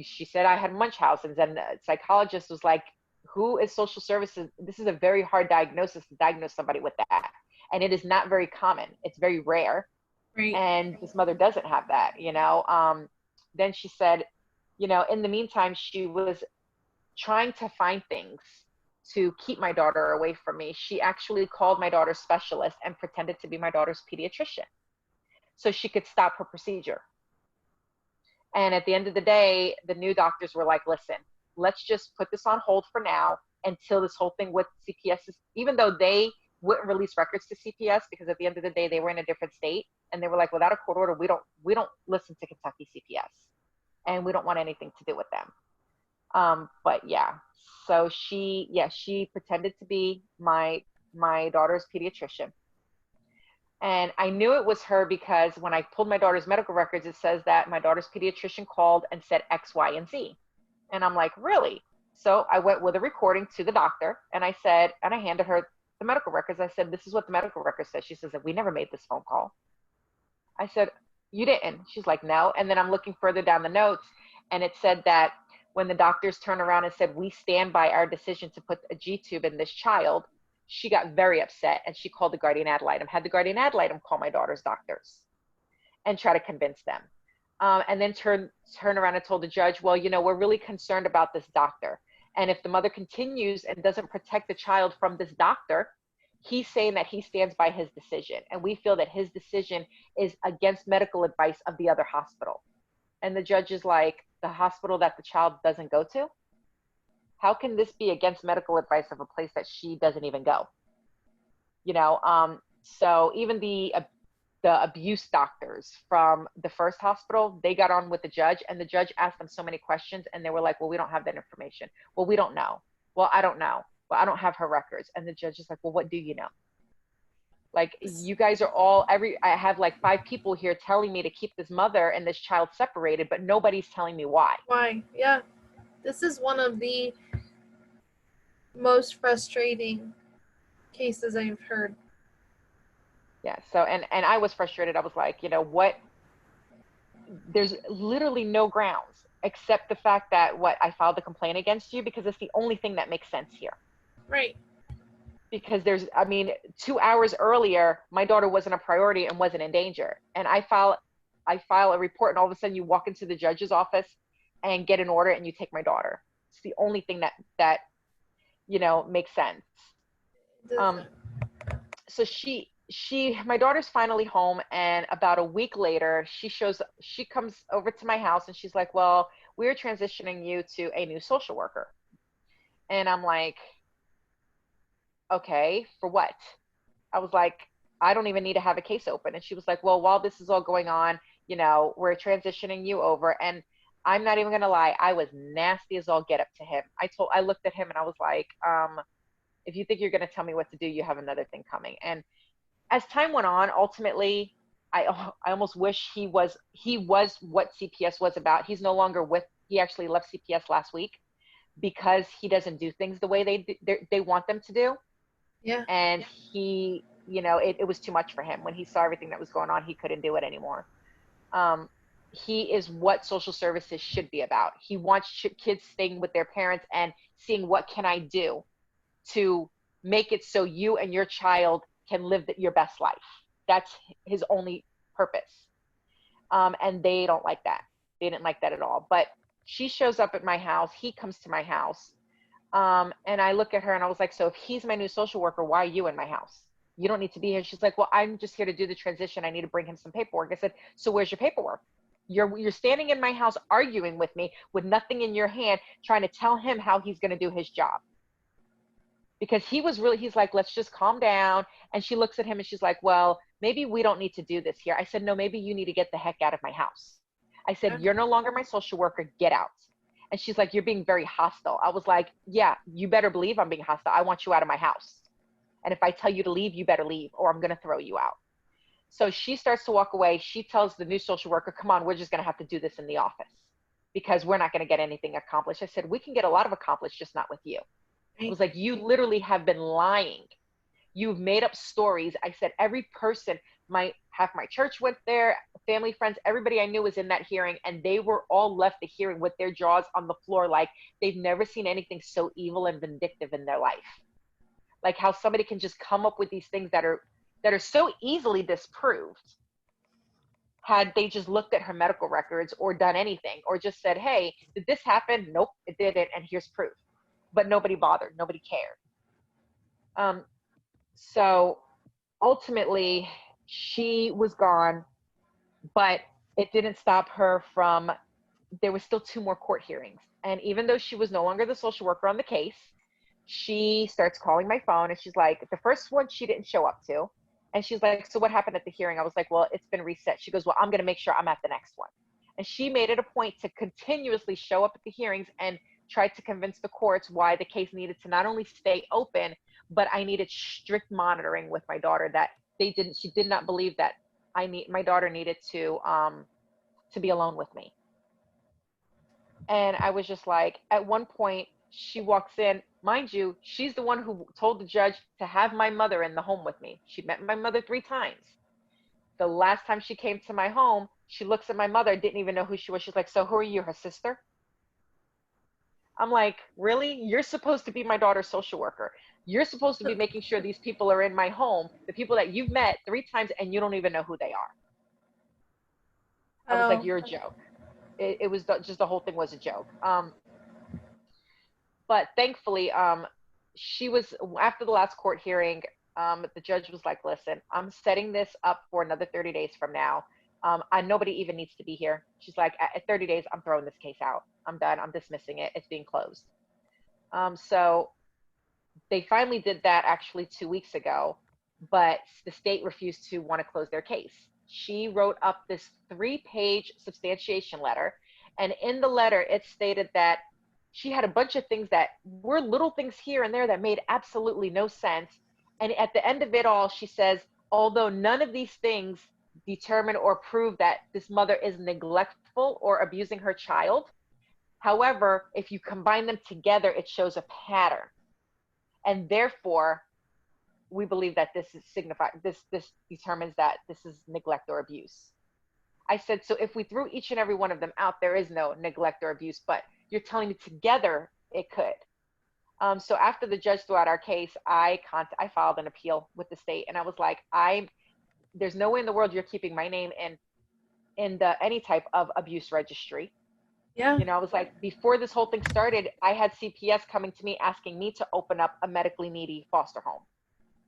She said I had Munchausen's, and the psychologist was like, who is social services? This is a very hard diagnosis to diagnose somebody with that. And it is not very common. It's very rare.
Right.
And this mother doesn't have that, Then she said, in the meantime, she was trying to find things to keep my daughter away from me. She actually called my daughter's specialist and pretended to be my daughter's pediatrician so she could stop her procedure. And at the end of the day, the new doctors were like, listen, let's just put this on hold for now until this whole thing with CPS is, even though they wouldn't release records to CPS because at the end of the day, they were in a different state. And they were like, without a court order, we don't listen to Kentucky CPS, and we don't want anything to do with them. But yeah, so she pretended to be my daughter's pediatrician. And I knew it was her because when I pulled my daughter's medical records, it says that my daughter's pediatrician called and said X, Y, and Z. And I'm like, really? So I went with a recording to the doctor, and I handed her the medical records. I said, this is what the medical record says. She says, we never made this phone call. I said, you didn't? She's like, no. And then I'm looking further down the notes, and it said that when the doctors turned around and said, we stand by our decision to put a G-tube in this child, she got very upset, and she called the guardian ad litem, had the guardian ad litem call my daughter's doctors and try to convince them. And then turn around and told the judge, well, we're really concerned about this doctor. And if the mother continues and doesn't protect the child from this doctor, he's saying that he stands by his decision. And we feel that his decision is against medical advice of the other hospital. And the judge is like, the hospital that the child doesn't go to? How can this be against medical advice of a place that she doesn't even go? So even the abuse doctors from the first hospital, they got on with the judge, and the judge asked them so many questions, and they were like, well, we don't have that information. Well, we don't know. Well, I don't know. Well, I don't have her records. And the judge is like, well, what do you know? Like, you guys are I have like 5 people here telling me to keep this mother and this child separated, but nobody's telling me why.
Why? Yeah. This is one of the most frustrating cases I've heard.
Yeah. So, and I was frustrated. I was like, what? There's literally no grounds except the fact that I filed a complaint against you because it's the only thing that makes sense here.
Right.
Because 2 hours earlier, my daughter wasn't a priority and wasn't in danger. And I file a report, and all of a sudden you walk into the judge's office and get an order and you take my daughter. It's the only thing that makes sense. So my daughter's finally home, and about a week later, she comes over to my house, and she's like, well, we're transitioning you to a new social worker. And I'm like, okay, for what? I was like, I don't even need to have a case open. And she was like, well, while this is all going on, we're transitioning you over. And I'm not even going to lie, I was nasty as all get up to him. I looked at him and I was like, if you think you're going to tell me what to do, you have another thing coming. And as time went on, ultimately, I almost wish he was what CPS was about. He's no longer he actually left CPS last week because he doesn't do things the way they want them to do.
Yeah.
And he, it was too much for him. When he saw everything that was going on, he couldn't do it anymore. He is what social services should be about. He wants kids staying with their parents and seeing what can I do to make it so you and your child can live your best life. That's his only purpose. And they don't like that. They didn't like that at all. But she shows up at my house. He comes to my house. And I look at her and I was like, so if he's my new social worker, why are you in my house? You don't need to be here. She's like, well, I'm just here to do the transition. I need to bring him some paperwork. I said, so where's your paperwork? You're standing in my house arguing with me with nothing in your hand, trying to tell him how he's going to do his job. Because he's like, let's just calm down. And she looks at him and she's like, well, maybe we don't need to do this here. I said, no, maybe you need to get the heck out of my house. I said, you're no longer my social worker. Get out. And she's like, you're being very hostile. I was like, yeah, you better believe I'm being hostile. I want you out of my house. And if I tell you to leave, you better leave or I'm going to throw you out. So she starts to walk away. She tells the new social worker, come on, we're just going to have to do this in the office because we're not going to get anything accomplished. I said, we can get a lot of accomplished, just not with you. I was like, you literally have been lying. You've made up stories. I said, every person, half my church went there, family, friends, everybody I knew was in that hearing, and they were all left the hearing with their jaws on the floor like they've never seen anything so evil and vindictive in their life. Like how somebody can just come up with these things that are so easily disproved had they just looked at her medical records or done anything or just said, hey, did this happen? Nope, it didn't, and here's proof. But nobody bothered. Nobody cared. So ultimately, she was gone, but it didn't stop her from, there was still 2 more court hearings. And even though she was no longer the social worker on the case, she starts calling my phone, and she's like, the first one she didn't show up to. And she's like, so what happened at the hearing? I was like, well, it's been reset. She goes, well, I'm going to make sure I'm at the next one. And she made it a point to continuously show up at the hearings and tried to convince the courts why the case needed to not only stay open, but I needed strict monitoring with my daughter, that she did not believe that my daughter needed to be alone with me. And I was just like, at one point she walks in, mind you, she's the one who told the judge to have my mother in the home with me. She met my mother 3 times. The last time she came to my home, she looks at my mother, didn't even know who she was. She's like, so who are you, her sister? I'm like, really? You're supposed to be my daughter's social worker. You're supposed to be making sure these people are in my home, the people that you've met 3 times, and you don't even know who they are. I was like, you're a joke. It was just, the whole thing was a joke. But thankfully, she was, after the last court hearing, the judge was like, listen, I'm setting this up for another 30 days from now. Nobody even needs to be here. She's like, at 30 days, I'm throwing this case out. I'm done. I'm dismissing it. It's being closed. So they finally did that actually 2 weeks ago, but the state refused to want to close their case. She wrote up this 3-page substantiation letter. And in the letter, it stated that she had a bunch of things that were little things here and there that made absolutely no sense. And at the end of it all, she says, although none of these things determine or prove that this mother is neglectful or abusing her child, however, if you combine them together, it shows a pattern. And therefore, we believe that this determines that this is neglect or abuse. I said, so if we threw each and every one of them out, there is no neglect or abuse, but you're telling me together it could. So after the judge threw out our case, I filed an appeal with the state, and I was like, there's no way in the world you're keeping my name in any type of abuse registry.
Yeah.
You know, I was like, before this whole thing started, I had CPS coming to me asking me to open up a medically needy foster home.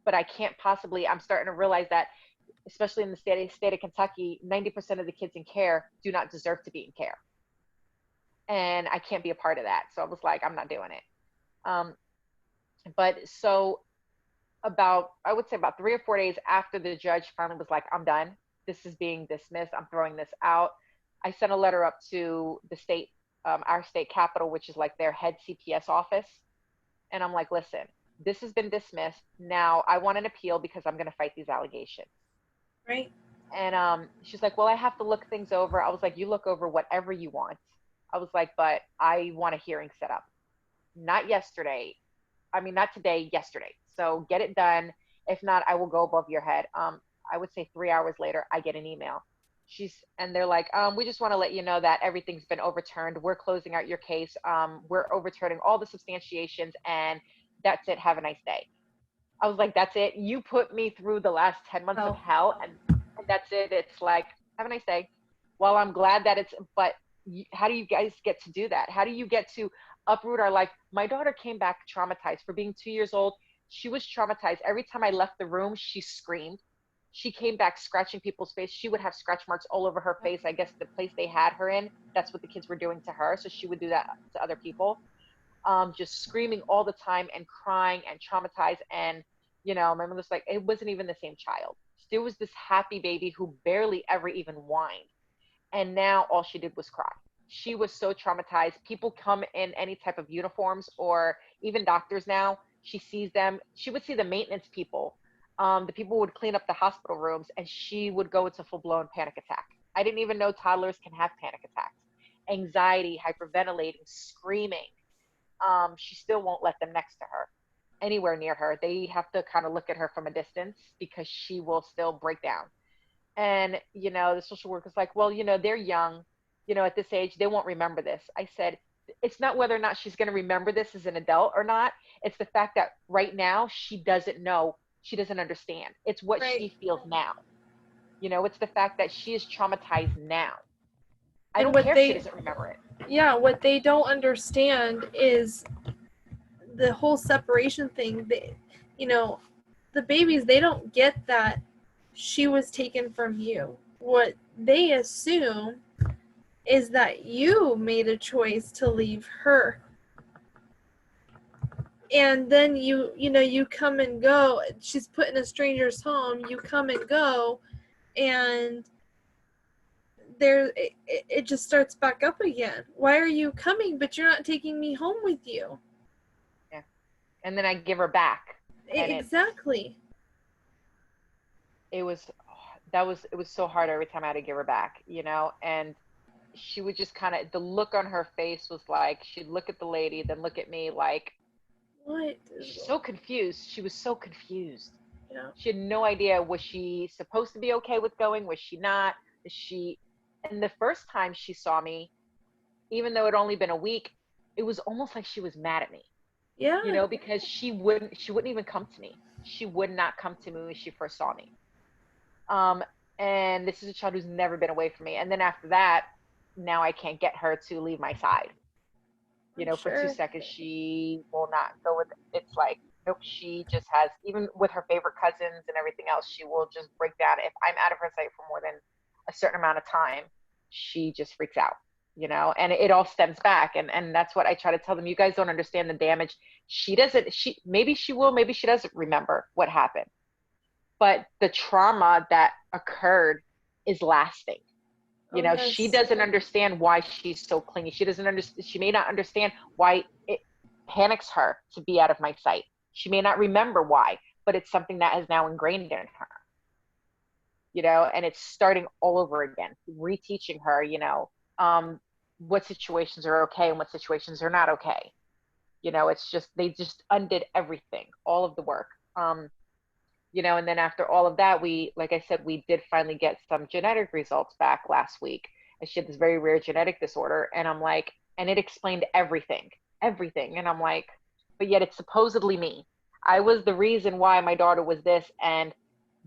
But I can't possibly, I'm starting to realize that, especially in the state of Kentucky, 90% of the kids in care do not deserve to be in care. And I can't be a part of that. So I was like, I'm not doing it. But so I would say about 3 or 4 days after the judge finally was like, I'm done. This is being dismissed. I'm throwing this out. I sent a letter up to the state, our state capital, which is like their head CPS office. And I'm like, listen, this has been dismissed. Now I want an appeal because I'm going to fight these allegations.
Right.
And she's like, well, I have to look things over. I was like, you look over whatever you want. I was like, but I want a hearing set up. Not yesterday. I mean, not today, yesterday. So get it done. If not, I will go above your head. I would say 3 hours later, I get an email. And they're like, we just want to let you know that everything's been overturned. We're closing out your case. We're overturning all the substantiations, and that's it. Have a nice day. I was like, that's it? You put me through the last 10 months of hell, and that's it? It's like, have a nice day. Well, I'm glad that but how do you guys get to do that? How do you get to uproot our life? My daughter came back traumatized. For being 2 years old, she was traumatized. Every time I left the room, she screamed. She came back scratching people's face. She would have scratch marks all over her face. I guess the place they had her in, that's what the kids were doing to her. So she would do that to other people. Just screaming all the time and crying and traumatized. And, you know, my mother's like, it wasn't even the same child. There was this happy baby who barely ever even whined. And now all she did was cry. She was so traumatized. People come in any type of uniforms, or even doctors now. She sees them. She would see the maintenance people. The people would clean up the hospital rooms, and she would go into full-blown panic attack. I didn't even know toddlers can have panic attacks. Anxiety, hyperventilating, screaming. She still won't let them next to her, anywhere near her. They have to kind of look at her from a distance because she will still break down. And, you know, the social worker's like, well, you know, they're young. You know, at this age, they won't remember this. I said, it's not whether or not she's going to remember this as an adult or not. It's the fact that right now she doesn't know. She doesn't understand. It's what she feels now. You know, it's the fact that she is traumatized now. I don't care if she doesn't remember it.
Yeah, what they don't understand is the whole separation thing. You know, the babies, they don't get that she was taken from you. What they assume is that you made a choice to leave her. And then you come and go. She's put in a stranger's home. You come and go, and it just starts back up again. Why are you coming, but you're not taking me home with you?
Yeah. And then I give her back. And
exactly.
It was so hard every time I had to give her back, you know, and she would just kind of, the look on her face was like, she'd look at the lady, then look at me like,
what?
She's so confused. She was so confused.
Yeah.
She had no idea. Was she supposed to be okay with going? Was she not? Is she? And the first time she saw me, even though it only been a week, it was almost like she was mad at me.
Yeah.
You know, because she wouldn't even come to me. She would not come to me when she first saw me. And this is a child who's never been away from me. And then after that, now I can't get her to leave my side. You know, for 2 seconds, she will not go with it. It's like, nope, she just has, even with her favorite cousins and everything else, she will just break down. If I'm out of her sight for more than a certain amount of time, she just freaks out, you know, and it all stems back. And that's what I try to tell them. You guys don't understand the damage. Maybe she will, maybe she doesn't remember what happened, but the trauma that occurred is lasting. You know,
yes.
She doesn't understand why she's so clingy. She doesn't understand. She may not understand why it panics her to be out of my sight. She may not remember why, but it's something that is now ingrained in her. You know, and it's starting all over again, reteaching her, you know, what situations are okay and what situations are not okay. You know, it's just, they just undid everything, all of the work. You know, and then after all of that, like I said, we did finally get some genetic results back last week. And she had this very rare genetic disorder. And I'm like, and it explained everything. And I'm like, but yet it's supposedly me. I was the reason why my daughter was this. And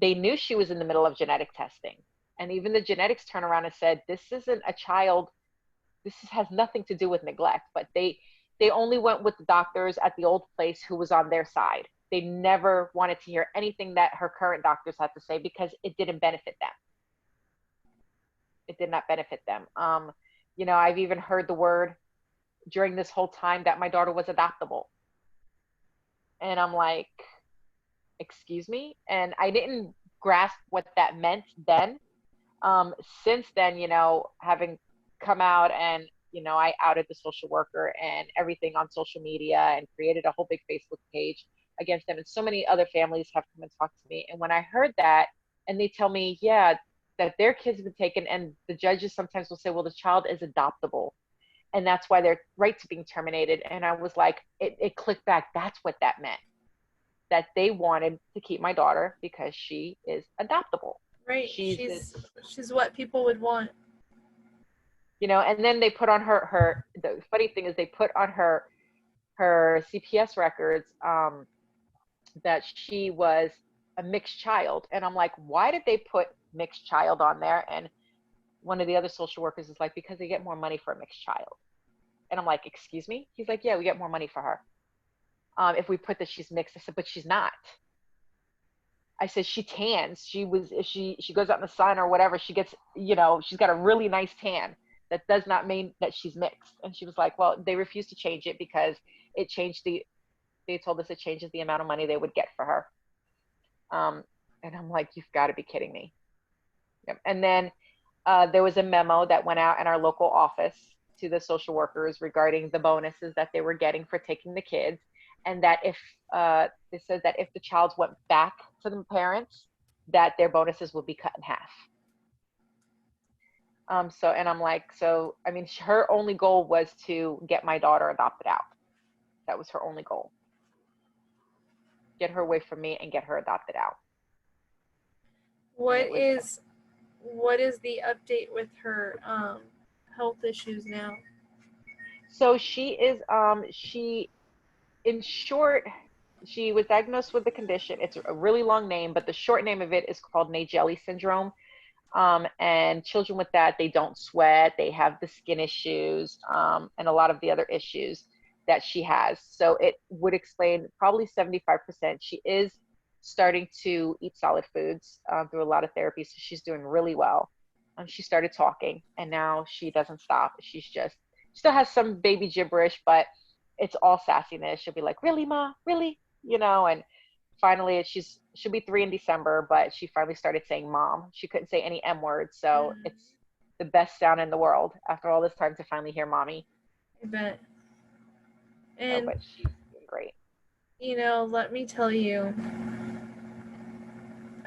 they knew she was in the middle of genetic testing. And even the genetics turned around and said, this isn't a child. Has nothing to do with neglect. But they only went with the doctors at the old place who was on their side. They never wanted to hear anything that her current doctors had to say because it didn't benefit them. It did not benefit them. You know, I've even heard the word during this whole time that my daughter was adoptable. And I'm like, excuse me? And I didn't grasp what that meant then. Since then, you know, having come out and, you know, I outed the social worker and everything on social media and created a whole big Facebook page against them. And so many other families have come and talked to me. And when I heard that, and they tell me, yeah, that their kids have been taken, and the judges sometimes will say, well, the child is adoptable. And that's why their rights are being terminated. And I was like, it clicked back. That's what that meant. That they wanted to keep my daughter because she is adoptable.
Right. She's what people would want.
You know, and then they put on her the funny thing is they put on her CPS records that she was a mixed child. And I'm like, why did they put mixed child on there? And one of the other social workers is like, because they get more money for a mixed child. And I'm like, excuse me? He's like, yeah, we get more money for her. If we put that she's mixed. I said, but she's not. I said, she tans. She goes out in the sun or whatever. She gets, you know, she's got a really nice tan. That does not mean that she's mixed. And she was like, well, they refused to change it because they told us it changes the amount of money they would get for her. And I'm like, you've got to be kidding me. Yep. And then there was a memo that went out in our local office to the social workers regarding the bonuses that they were getting for taking the kids. And that if it says that if the child went back to the parents, that their bonuses would be cut in half. And I'm like, so, I mean, her only goal was to get my daughter adopted out. That was her only goal. Get her away from me and get her adopted out.
What is the update with her health issues now?
So she is, in short, she was diagnosed with the condition. It's a really long name, but the short name of it is called Naegeli syndrome. And children with that, they don't sweat, they have the skin issues, and a lot of the other issues that she has. So it would explain probably 75%. She is starting to eat solid foods through a lot of therapy, so she's doing really well. She started talking, and now she doesn't stop. She's just, still has some baby gibberish, but it's all sassiness. She'll be like, really, Ma? Really? You know, and finally she'll be 3 in December, but she finally started saying mom. She couldn't say any M words. So it's the best sound in the world after all this time to finally hear mommy.
I bet.
So,
And,
but she's doing great.
you know, let me tell you,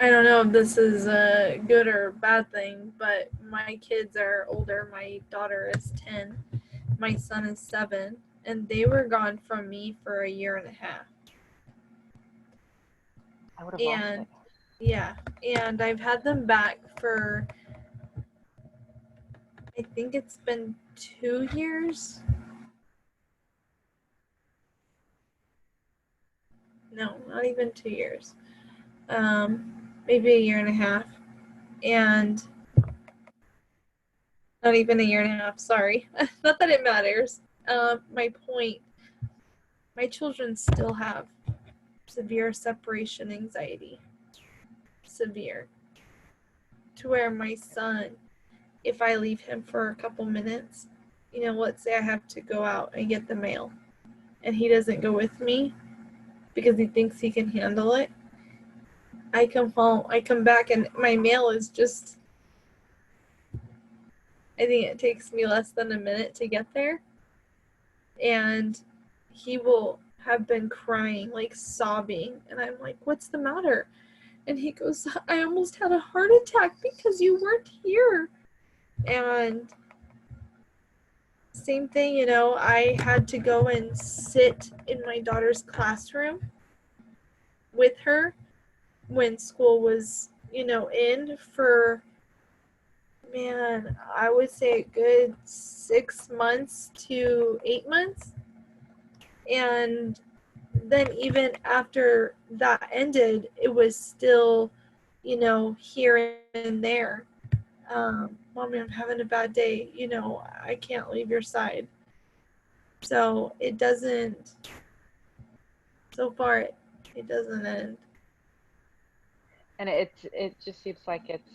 I don't know if this is a good or bad thing, but my kids are older. My daughter is 10. My son is 7. And they were gone from me for a year and a half.
I would have lost
And
it.
yeah, and I've had them back for, I think it's been 2 years. No, not even 2 years. Maybe a year and a half. And not even a year and a half, sorry. Not that it matters. My point, my children still have severe separation anxiety. Severe. To where my son, if I leave him for a couple minutes, you know, let's say I have to go out and get the mail, and he doesn't go with me because he thinks he can handle it. I come home, I come back, and my mail is just, I think it takes me less than a minute to get there. And he will have been crying, like sobbing. And I'm like, what's the matter? And he goes, I almost had a heart attack because you weren't here. And same thing, you know, I had to go and sit in my daughter's classroom with her when school was, you know, in for, man, I would say a good 6 months to 8 months. And then even after that ended, it was still, you know, here and there. Mommy, I'm having a bad day. You know, I can't leave your side. So it doesn't, so far, it doesn't end.
And it just seems like it's,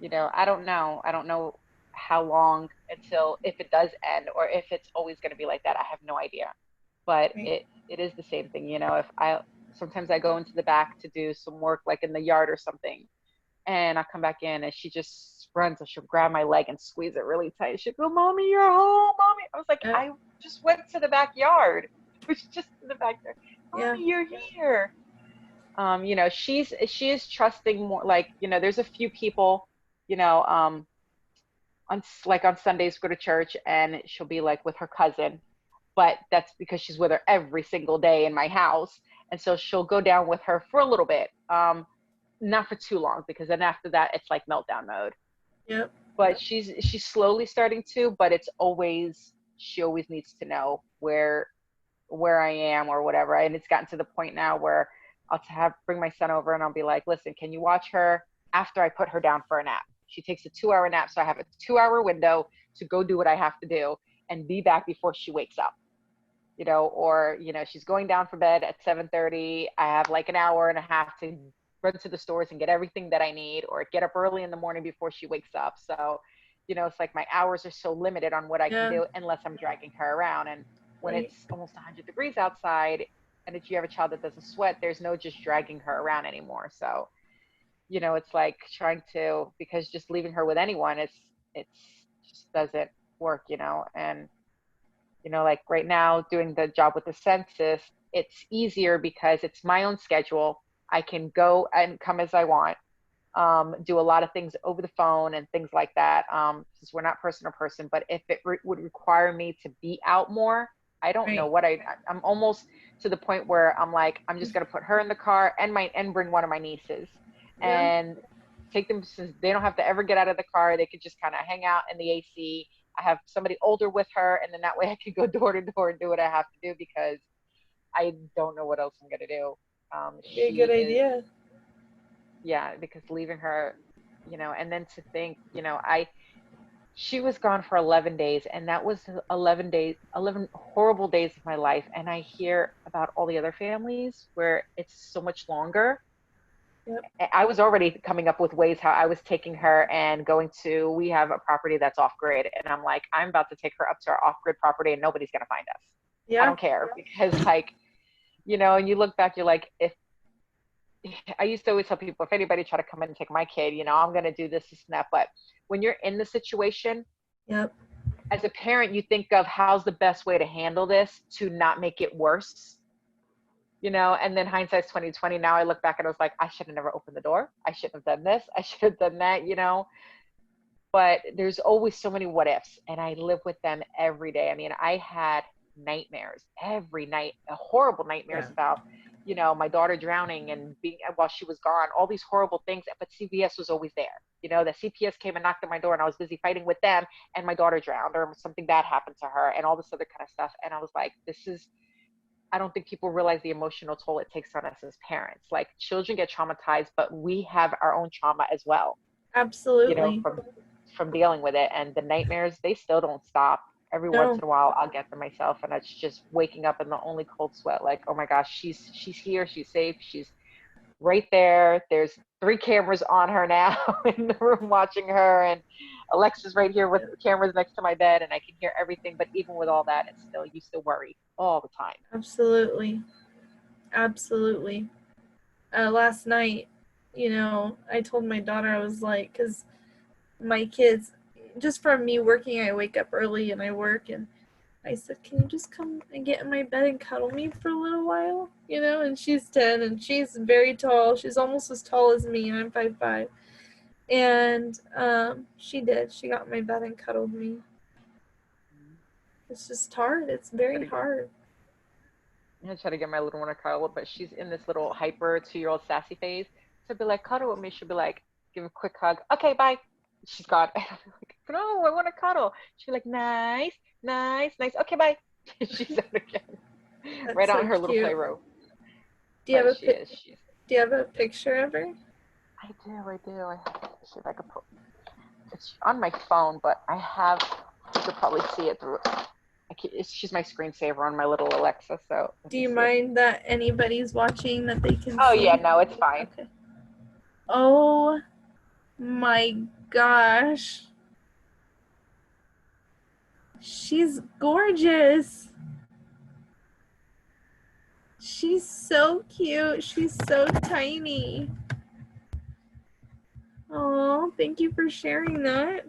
you know, I don't know. I don't know how long until, if it does end or if it's always going to be like that. I have no idea. But
Right.
it is the same thing, you know. If I sometimes I go into the back to do some work like in the yard or something, and I come back in and she just runs and she'll grab my leg and squeeze it really tight. She'll go, Mommy, you're home, Mommy. I was like,
Yeah.
I just went to the backyard. It was just in the backyard.
Yeah.
Mommy, you're here. You know, she is trusting more, like, you know, there's a few people, you know, on like on Sundays go to church and she'll be like with her cousin, but that's because she's with her every single day in my house. And so she'll go down with her for a little bit. Not for too long, because then after that it's like meltdown mode.
Yep.
But she's slowly starting to, but it's always, she always needs to know where I am or whatever. And it's gotten to the point now where I'll bring my son over and I'll be like, listen, can you watch her after I put her down for a nap? She takes a 2-hour nap, so I have a 2-hour window to go do what I have to do and be back before she wakes up. You know, or, you know, she's going down for bed at 7:30. I have like an hour and a half to run to the stores and get everything that I need, or get up early in the morning before she wakes up. So, you know, it's like my hours are so limited on what I can
Yeah.
do unless I'm dragging her around. And when
Right.
it's almost 100 degrees outside, and if you have a child that doesn't sweat, there's no just dragging her around anymore. So, you know, it's like trying to, because just leaving her with anyone, it's just doesn't work, you know. And you know, like right now doing the job with the census, it's easier because it's my own schedule. I can go and come as I want, do a lot of things over the phone and things like that, since we're not person to person. But if it would require me to be out more, I don't know
Right.
what I'm almost to the point where I'm like, I'm just going to put her in the car and bring one of my nieces
Yeah.
and take them, since they don't have to ever get out of the car. They could just kind of hang out in the AC. I have somebody older with her, and then that way I could go door to door and do what I have to do, because I don't know what else I'm going to do.
Be a
She
good
is,
idea.
yeah, because leaving her, you know, and then to think, you know, she was gone for 11 days, and that was 11 days, 11 horrible days of my life. And I hear about all the other families where it's so much longer.
Yep.
I was already coming up with ways how I was taking her and going to, we have a property that's off grid. And I'm like, I'm about to take her up to our off grid property and nobody's going to find us. I
Yeah.
don't care, because like, you know, and you look back, you're like, if I used to always tell people, if anybody try to come in and take my kid, you know, I'm going to do this and that. But when you're in the situation,
Yep.
as a parent, you think of how's the best way to handle this to not make it worse, you know, and then hindsight's 2020. Now I look back and I was like, I should have never opened the door. I shouldn't have done this. I should have done that, you know. But there's always so many what ifs, and I live with them every day. I mean, I had nightmares every night, horrible nightmares
Yeah.
about, you know, my daughter drowning and being while she was gone, all these horrible things. But CPS was always there. You know, the CPS came and knocked on my door, and I was busy fighting with them, and my daughter drowned or something bad happened to her, and all this other kind of stuff. And I was like, this is. I don't think people realize the emotional toll it takes on us as parents. Like, children get traumatized, but we have our own trauma as well, you know,
Absolutely.
from dealing with it. And the nightmares, they still don't stop. Every once
No.
in a while I'll get them myself, and it's just waking up in the only cold sweat, like, oh my gosh, she's here, she's safe, she's right there. There's 3 cameras on her now in the room watching her, and Alexa's right here with
Yeah.
the cameras next to my bed, and I can hear everything. But even with all that, it's still, you still worry all the time.
Absolutely. Absolutely. Last night, you know, I told my daughter, I was like, because my kids, just from me working, I wake up early and I work, and I said, can you just come and get in my bed and cuddle me for a little while? You know, and she's 10 and she's very tall. She's almost as tall as me, and I'm 5'5". And she did. She got in my bed and cuddled me. It's just hard. It's very hard.
I try to get my little one to cuddle, but she's in this little hyper 2-year-old sassy phase. So I'd be like, cuddle with me. She'll be like, give a quick hug. Okay, bye. She's gone. And I'll be like, no, I want to cuddle. She'll be like, nice, nice, nice. Okay, bye. She's out again.
That's
Right
so
on her little
cute.
playroom.
Do you have
But
a
she is. She's.
Do you have a picture of her?
I do. I do. I see if I can put. It's on my phone, but I have. You could probably see it through. She's my screensaver on my little Alexa. So let
Do
me
you
see if.
mind that anybody's watching that they can
Oh
see?
yeah, no, it's fine.
Okay. Oh my gosh. She's gorgeous. She's so cute. She's so tiny. Oh, thank you for sharing that.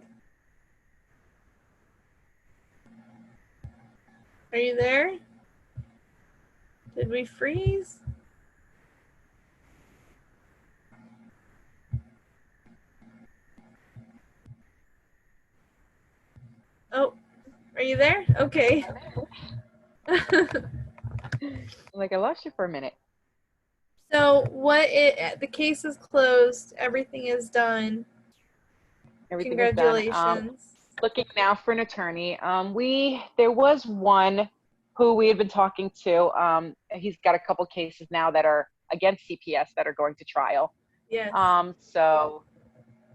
Are you there? Did we freeze? Oh, are you there? Okay.
Like, I lost you for a minute.
So the case is closed. Everything is done.
Everything is done.
Congratulations.
Looking now for an attorney. There was one who we had been talking to. He's got a couple cases now that are against CPS that are going to trial.
Yes.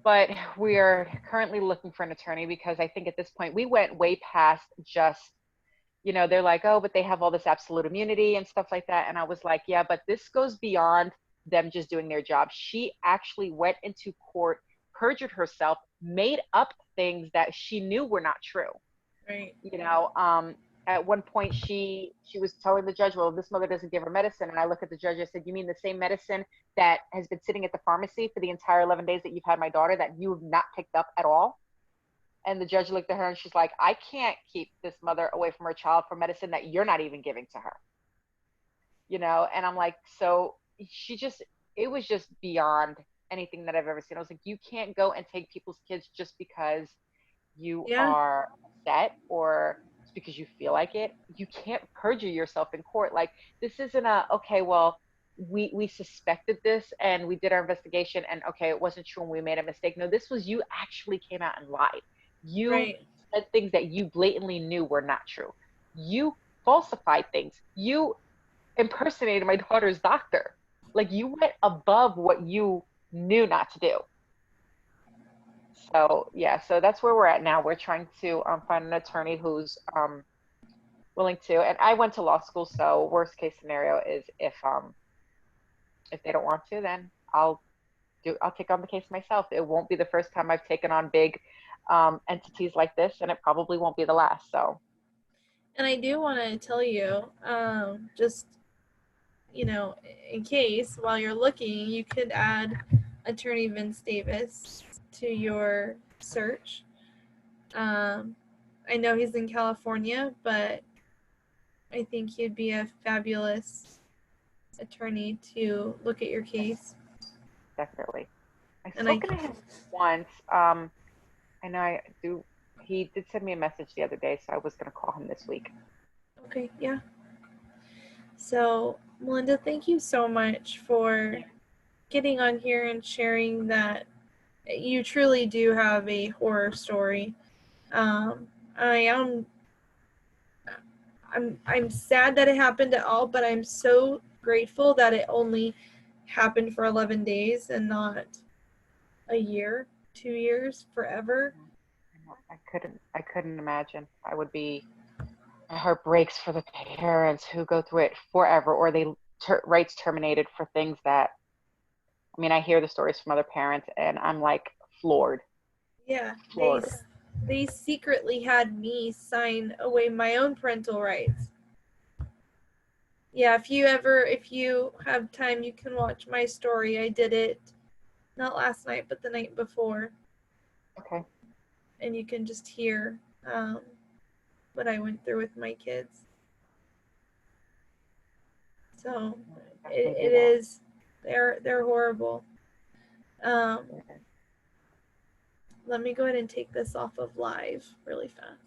But we are currently looking for an attorney, because I think at this point we went way past just, you know, they're like, oh, but they have all this absolute immunity and stuff like that. And I was like, yeah, but this goes beyond them just doing their job. She actually went into court, perjured herself, made up things that she knew were not true.
Right.
You know, at one point she was telling the judge, well, this mother doesn't give her medicine. And I looked at the judge, I said, you mean the same medicine that has been sitting at the pharmacy for the entire 11 days that you've had my daughter, that you have not picked up at all? And the judge looked at her and she's like, I can't keep this mother away from her child for medicine that you're not even giving to her. You know, and I'm like, so it was just beyond anything that I've ever seen. I was like, you can't go and take people's kids just because you are upset or just because you feel like it. You can't perjure yourself in court. Like, this isn't okay, well, we suspected this and we did our investigation and okay, it wasn't true and we made a mistake. No, this was, you actually came out and lied. You said things that you blatantly knew were not true. You falsified things. You impersonated my daughter's doctor. Like, you went above what you knew not to do. So yeah, so that's where we're at now. We're trying to find an attorney who's willing to. And I went to law school, so worst case scenario is if they don't want to, then I'll take on the case myself. It won't be the first time I've taken on big entities like this, and it probably won't be the last. So.
And I do want to tell you, just, in case while you're looking, you could add Attorney Vince Davis to your search. I know he's in California, but I think he'd be a fabulous attorney to look at your case.
Definitely. I've
And
spoken to him once. I know I do. He did send me a message the other day, so I was going to call him this week.
Okay, yeah. So, Melinda, thank you so much for getting on here and sharing that you truly do have a horror story. I'm sad that it happened at all, but I'm so grateful that it only happened for 11 days and not a year, 2 years, forever.
I couldn't imagine. I would be, my heart breaks for the parents who go through it forever, or they rights terminated for things that, I mean, I hear the stories from other parents and I'm like floored.
Yeah,
Floored.
they secretly had me sign away my own parental rights. Yeah, if you have time, you can watch my story. I did it not last night, but the night before.
Okay.
And you can just hear what I went through with my kids. So it is, they're horrible. Let me go ahead and take this off of live really fast.